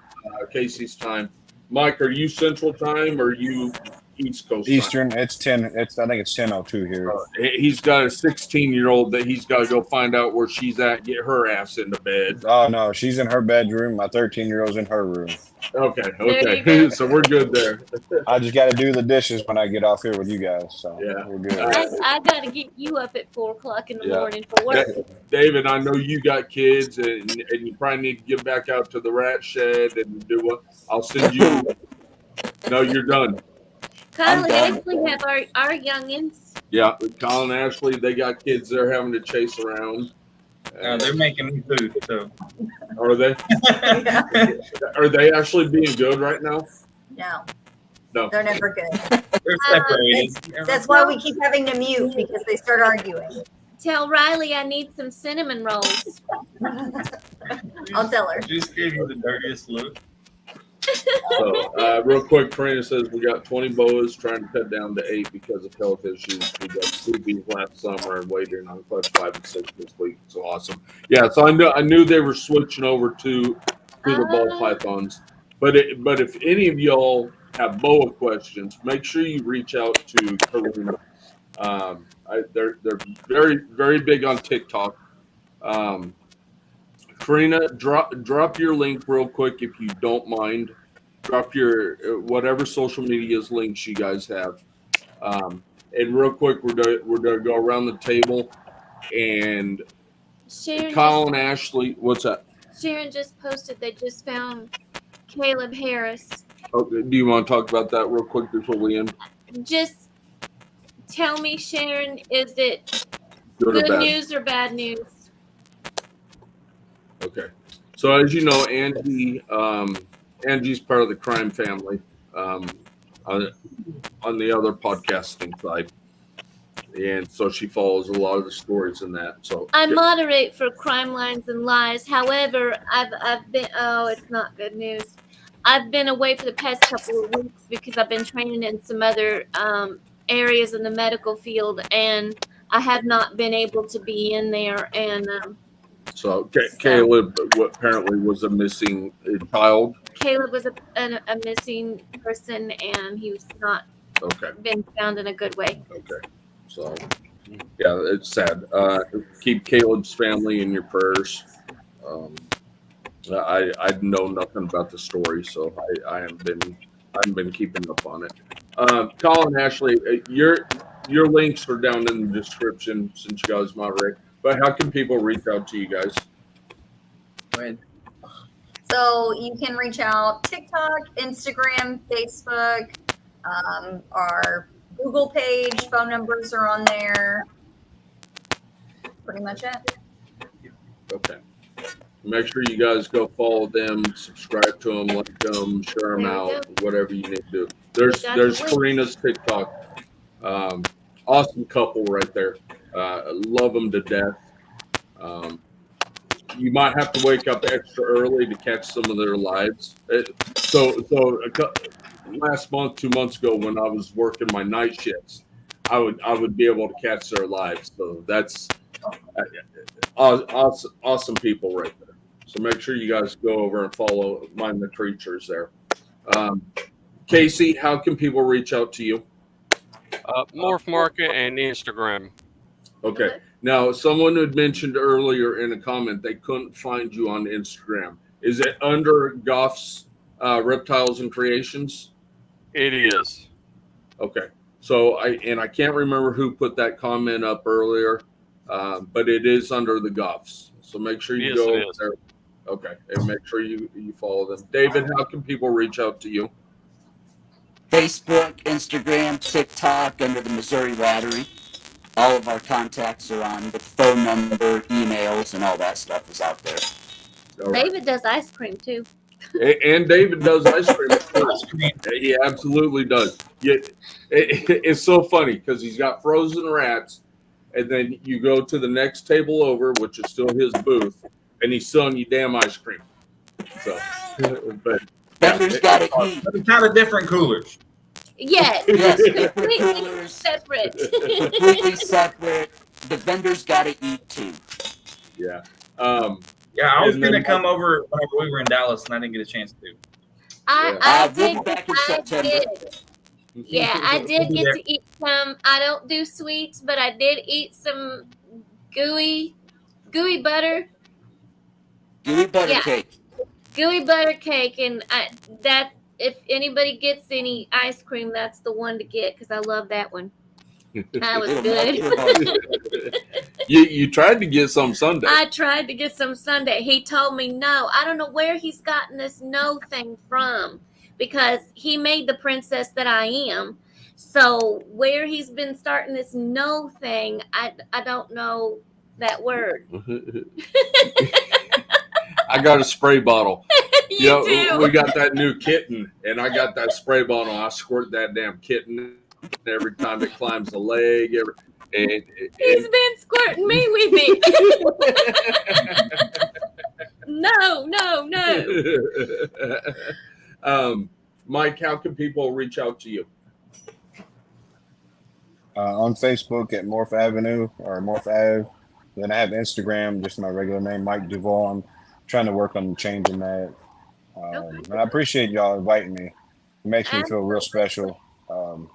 Casey's time. Mike, are you Central Time or are you East Coast Eastern? time? It's 10. I think it's 10:02 here. He's got a 16-year-old that he's got to go find out where she's at, get her ass into bed. Oh no, she's in her bedroom. My 13-year-old's in her room. Okay. So we're good there. I just got to do the dishes when I get off here with you guys. So yeah, we're good. I got to get you up at 4 o'clock in the morning for work. David, I know you got kids, and you probably need to get back out to the rat shed and do what. I'll send you. No, you're done. Kyle and Ashley have our youngins. Yeah, Kyle and Ashley, they got kids they're having to chase around. They're making me food, so. Are they? Are they actually being good right now? No, they're never good. They're separated. That's why we keep having to mute, because they start arguing. Tell Riley I need some cinnamon rolls. I'll tell her. She just gave you the dirtiest look. So, real quick, Karina says we got 20 boas, trying to cut down to 8 because of health issues. We got 2 bees last summer and waiting on clutch 5 and 6 this week. So awesome. Yeah, so I knew they were switching over to the ball pythons. But if any of y'all have boa questions, make sure you reach out to Karina. They're very, very big on TikTok. Karina, drop your link real quick if you don't mind. Drop your whatever social media's links you guys have. And real quick, we're gonna go around the table. And Kyle and Ashley, what's that? Sharon just posted they just found Caleb Harris. Okay, do you want to talk about that real quick before we end? Just tell me, Sharon, is it Good or bad? news or bad news? Okay. So as you know, Angie's part of the crime family on the other podcasting side. And so she follows a lot of the stories in that. So I moderate for Crime Lines and Lies. However, I've been it's not good news. I've been away for the past couple of weeks because I've been training in some other areas in the medical field, and I have not been able to be in there. And so Caleb apparently was a missing child. Caleb was a missing person, and he was not been found in a good way. Okay. So, yeah, it's sad. Keep Caleb's family in your prayers. I know nothing about the story, so I haven't been keeping up on it. Colin, Ashley, your links are down in the description since you guys moderate. But how can people reach out to you guys? Go ahead. So you can reach out TikTok, Instagram, Facebook, our Google page, phone numbers are on there. Pretty much it. Okay. Make sure you guys go follow them, subscribe to them, like them, share them out, whatever you need to do. There's Karina's TikTok. Awesome couple right there. Love them to death. You might have to wake up extra early to catch some of their lives. Last month, 2 months ago, when I was working my night shifts, I would be able to catch their lives. So that's awesome people right there. So make sure you guys go over and follow Mind the Creatures there. Casey, how can people reach out to you? Morph Market and Instagram. Okay. Now, someone had mentioned earlier in a comment they couldn't find you on Instagram. Is it under Goff's Reptiles and Creations? It is. Okay. So I can't remember who put that comment up earlier, but it is under the Goffs. So make sure you go over there. Okay. And make sure you follow them. David, how can people reach out to you? Facebook, Instagram, TikTok under the Missouri Lottery. All of our contacts are on the phone number, emails, and all that stuff is out there. All right. David does ice cream too. And David does ice cream. Ice cream. He absolutely does. It's so funny because he's got frozen rats, and then you go to the next table over, which is still his booth, and he's selling you damn ice cream. So, but Vendors gotta eat. It's kind of different coolers. Yes, Yes, different completely coolers, separate. completely separate. The vendors gotta eat too. yeah. Yeah, I was And going to then- come over whenever we were in Dallas, and I didn't get a chance to. I We'll did. be back in I September. did. Yeah, I did get to eat some. I don't do sweets, but I did eat some gooey butter. Gooey butter Yeah. cake. Gooey butter cake, and that if anybody gets any ice cream, that's the one to get because I love that one. That was It'll melt your good. heart. You tried to get some Sunday. I tried to get some Sunday. He told me no. I don't know where he's gotten this no thing from because he made the princess that I am. So where he's been starting this no thing, I don't know that word. I got a spray bottle. You do. We got that new kitten, and I got that spray bottle. I squirt that damn kitten every time it climbs the leg. He's been squirting me with it. No. Mike, how can people reach out to you? On Facebook at Morph Avenue or Morph Ave. Then I have Instagram, just my regular name, Mike Duval. I'm trying to work on changing that. And I appreciate y'all inviting me. It makes me feel real special. Kind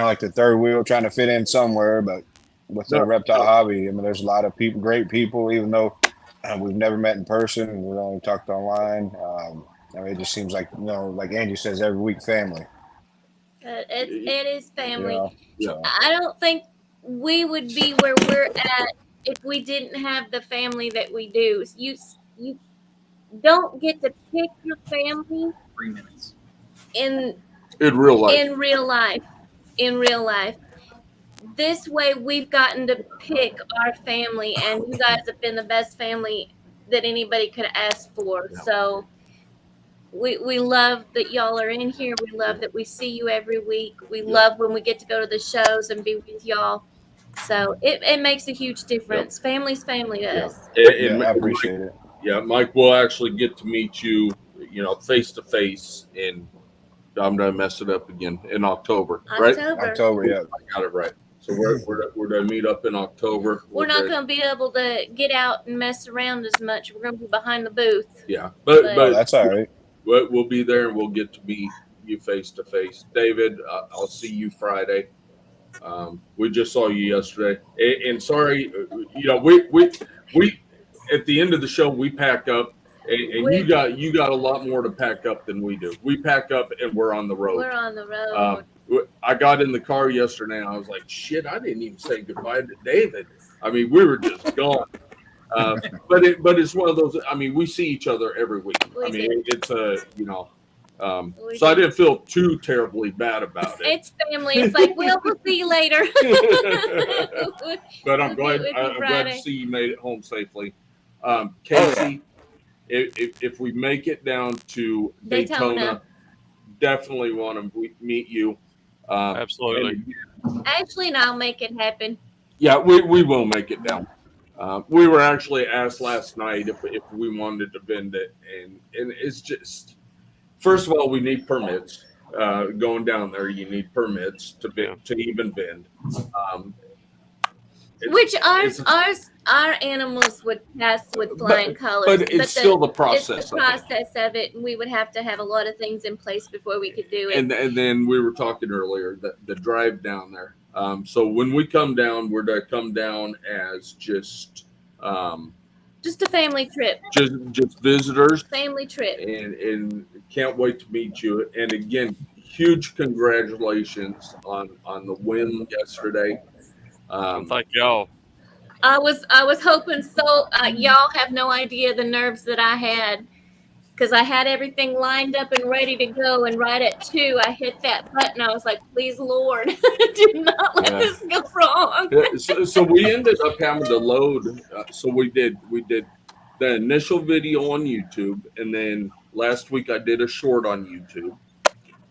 of like the third wheel, trying to fit in somewhere, but with the reptile hobby, I mean, there's a lot of people, great people, even though we've never met in person. We've only talked online. I mean, it just seems like, like Angie says, every week family. It is family. Yeah. I don't think we would be where we're at if we didn't have the family that we do. You don't get to pick your family 3 minutes. in real life. In real life. This way we've gotten to pick our family, and you guys have been the best family that anybody could ask for. Yeah. So we love that y'all are in here. We love that we see you every week. We love when we get to go to the shows and be with y'all. So it makes a huge difference. Family's family to us. And I appreciate it. Yeah, Mike, we'll actually get to meet you, face to face in, I'm going to mess it up again, in October, right? October, yeah. I got it right. So we're going to meet up in October. We're not going to be able to get out and mess around as much. We're going to be behind the booth. Yeah, but That's all right. We'll be there and we'll get to meet you face to face. David, I'll see you Friday. We just saw you yesterday, and sorry, we at the end of the show we pack up, and you got a lot more to pack up than we do. We pack up and we're on the road. We're on the road. I got in the car yesterday and I was like, shit, I didn't even say goodbye to David. I mean, we were just gone. But it's one of those. I mean, we see each other every week. I mean, it's so I didn't feel too terribly bad about it. It's family. It's like, we'll see you later. But I'm glad to see you made it home safely. Casey, if we make it down to Daytona, definitely want to meet you. Absolutely. Ashley and I'll make it happen. Yeah, we will make it down. We were actually asked last night if we wanted to vend it, and it's just, first of all, we need permits. Going down there, you need permits to even vend. Which our animals would pass with flying colors. But it's still the process. It's the process of it, and we would have to have a lot of things in place before we could do it. And then we were talking earlier the drive down there. So when we come down, we're to come down as just a family trip. Just visitors. Family trip. And can't wait to meet you. And again, huge congratulations on the win yesterday. Thank y'all. I was hoping so. Y'all have no idea the nerves that I had because I had everything lined up and ready to go. And right at 2, I hit that button. I was like, please, Lord, do not let this go wrong. Yeah, so we ended up having to load. So we did the initial video on YouTube, and then last week I did a short on YouTube,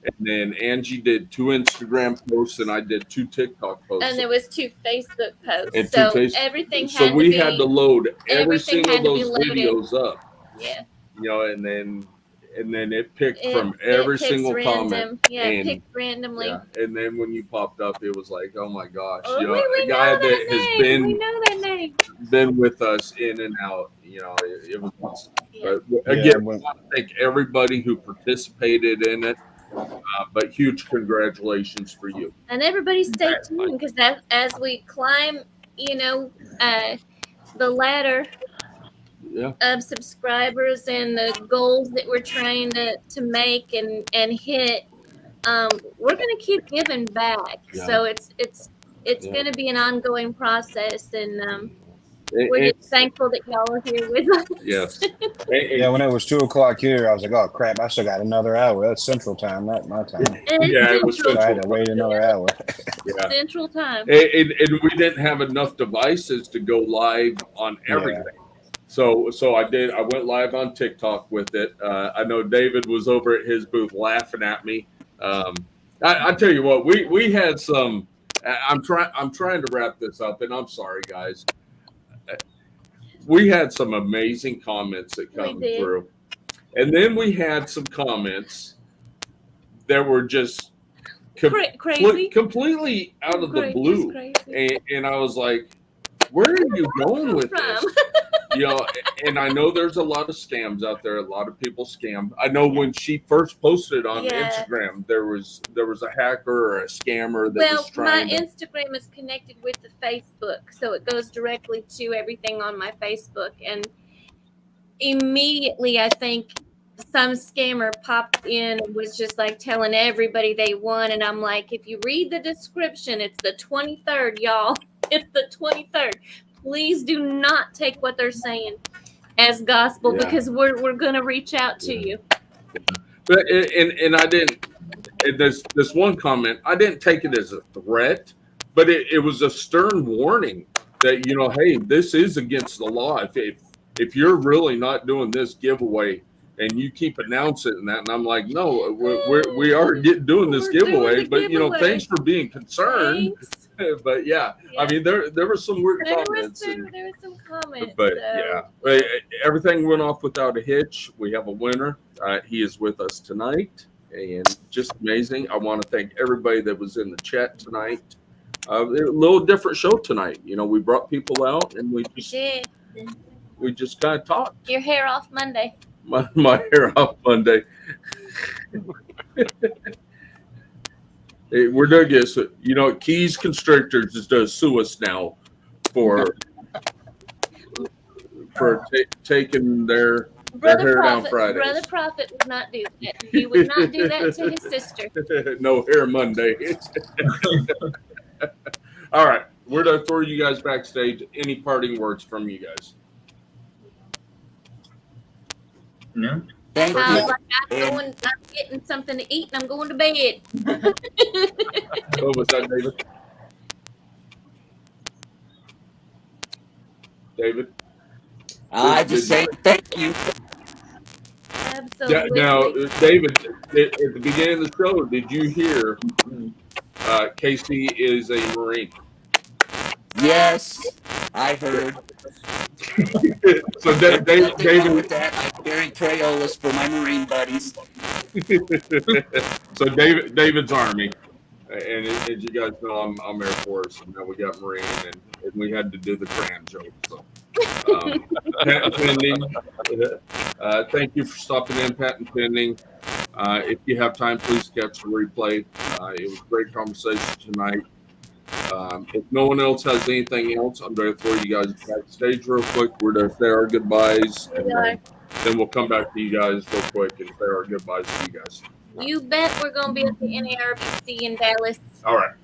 and then Angie did 2 Instagram posts, and I did 2 TikTok posts, And there was 2 Facebook posts. and 2 So Facebook. everything had So to we be, had to load every everything single had of to be those loaded. videos up, Yeah. you know, and then it picked from It every picks single random. comment. Yeah, it and picked randomly. yeah, and then when you popped up, it was like, oh my gosh, Oh, you know, we a guy know that that has name. We been know that name. with us in and out, you know, it was awesome. Yeah. But Yeah, again, I when- want to thank everybody who participated in it. But huge congratulations for you. And everybody stay tuned, because that as we climb, you know, the ladder Yeah, of subscribers and the goals that we're trying to make and hit, we're gonna keep giving back. Yeah. So it's Yeah. gonna be an ongoing process, and And- we're and- just thankful that y'all are here with us. yes. Yeah, when it was 2:00 here, I was like, "Oh crap! I still got another hour. That's Central Time, not my time." And it's Yeah, it was Central, So I had to wait another hour. Yeah. Central Time. And we didn't have enough devices to go live on everything. So I went live on TikTok with it. I know David was over at his booth laughing at me. I tell you what, we had some. I'm trying to wrap this up, and I'm sorry, guys. We had some amazing comments that come did. through, and then we had some comments that were just Crazy. completely out of the Just blue, crazy. and I was like, "Where are you going with this?" You know, and I know there's a lot of scams out there. A lot of people scam. I know when she first posted on Yeah. Instagram, there was a hacker or a scammer that Well, was trying my to. Instagram is connected with the Facebook, so it goes directly to everything on my Facebook. And immediately, I think some scammer popped in and was just like telling everybody they won. And I'm like, if you read the description, it's the 23rd, y'all. It's the 23rd. Please do not take what they're saying as gospel, Yeah. because we're gonna reach out to you. But and I didn't. And this one comment, I didn't take it as a threat, but it was a stern warning that, you know, hey, this is against the law. If you're really not doing this giveaway and you keep announcing that, and I'm like, no, we are doing this We're giveaway, doing the but you know, giveaway. thanks for being concerned. Thanks. But yeah, I mean, there were some weird There comments. was some comments. But so. yeah, but everything went off without a hitch. We have a winner. He is with us tonight, and just amazing. I want to thank everybody that was in the chat tonight. A little different show tonight. You know, we brought people out, and we just kind of talked. Your hair off Monday. My hair off Monday. Hey, we're gonna get, you know, Keys Constrictors is to sue us now for taking their hair down Fridays. Brother Prophet would not do that. He would not do that to his sister. No hair Monday. All right, we're gonna throw you guys backstage. Any parting words from you guys? No. Thank I was you. like, I'm getting something to eat and I'm going to bed. What was that, David? David? I just say thank you. Absolutely. Now, David, at the beginning of the show, did you hear Casey is a Marine? Yes, I heard. So Nothing wrong David, with that. I'm very Crayolas for my Marine buddies. so David's Army, and as you guys know, I'm Air Force, and now we got Marine, and we had to do the crayon joke. So, patent pending. Thank you for stopping in, patent pending. If you have time, please catch the replay. It was a great conversation tonight. If no one else has anything else, I'm going to throw you guys backstage real quick. We're going to say our goodbyes, and then we'll come back to you guys real quick and say our goodbyes to you guys. You bet we're going to be at the NARBC in Dallas. All right.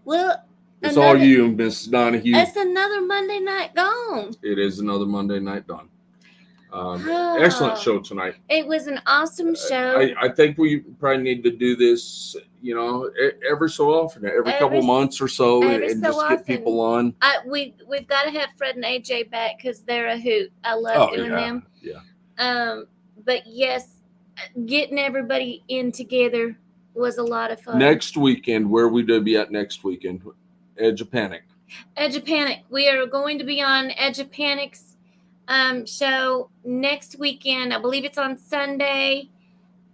Well, It's all you, Miss Donahue. It's another Monday night gone. It is another Monday night done. Excellent show tonight. It was an awesome show. I think we probably need to do this, every so often, every couple months or so, and so just get people on. We've got to have Fred and AJ back because they're a hoot. I love doing them. Yeah. But yes, getting everybody in together was a lot of fun. Next weekend, where we do be at next weekend? Edge of Panic. Edge of Panic. We are going to be on Edge of Panic's show next weekend. I believe it's on Sunday.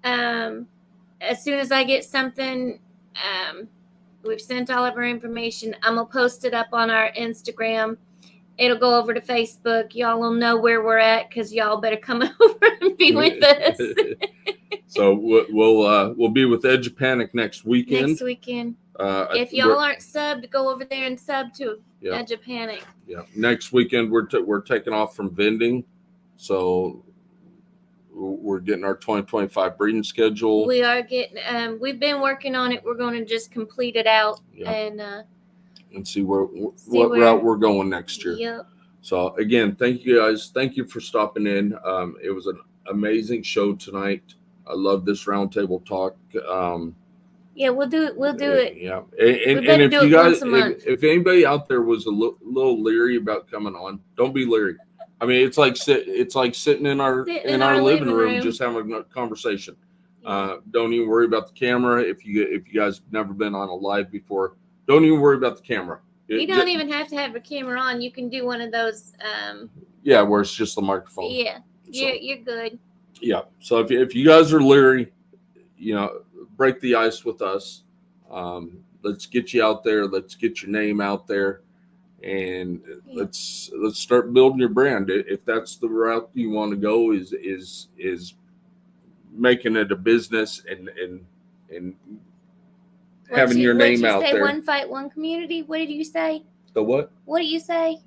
As soon as I get something, we've sent all of our information. I'm going to post it up on our Instagram. It'll go over to Facebook. Y'all will know where we're at because y'all better come over and be with us. So we'll be with Edge of Panic next weekend. Next weekend. If y'all aren't subbed, go over there and sub to Edge of Panic. Yeah. Next weekend we're taking off from vending, so we're getting our 2025 breeding schedule. We are getting. We've been working on it. We're going to just complete it out and see what route we're going next year. Yep. So again, thank you guys. Thank you for stopping in. It was an amazing show tonight. I love this roundtable talk. Yeah, we'll do it. We'll do it. Yeah, and if you guys, if anybody out there was a little leery about coming on, don't be leery. I mean, it's like sitting in our living room just having a conversation. Don't even worry about the camera. If you guys have never been on a live before, don't even worry about the camera. You don't even have to have a camera on. You can do one of those. Where it's just the microphone. Yeah, you're good. Yeah. So if you guys are leery, break the ice with us. Let's get you out there. Let's get your name out there, and let's start building your brand. If that's the route you want to go, is making it a business and having your name out there. One fight, one community. What did you say? The what? What do you say?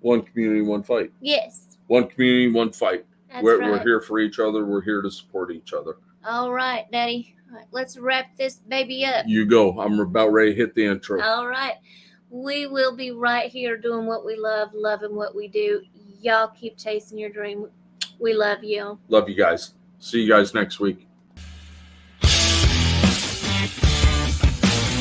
One community, one fight. Yes. One community, one fight. That's We're right. here for each other. We're here to support each other. All right, Daddy. All right, let's wrap this baby up. You go. I'm about ready to hit the intro. All right. We will be right here doing what we love, loving what we do. Y'all keep chasing your dream. We love you. Love you guys. See you guys next week.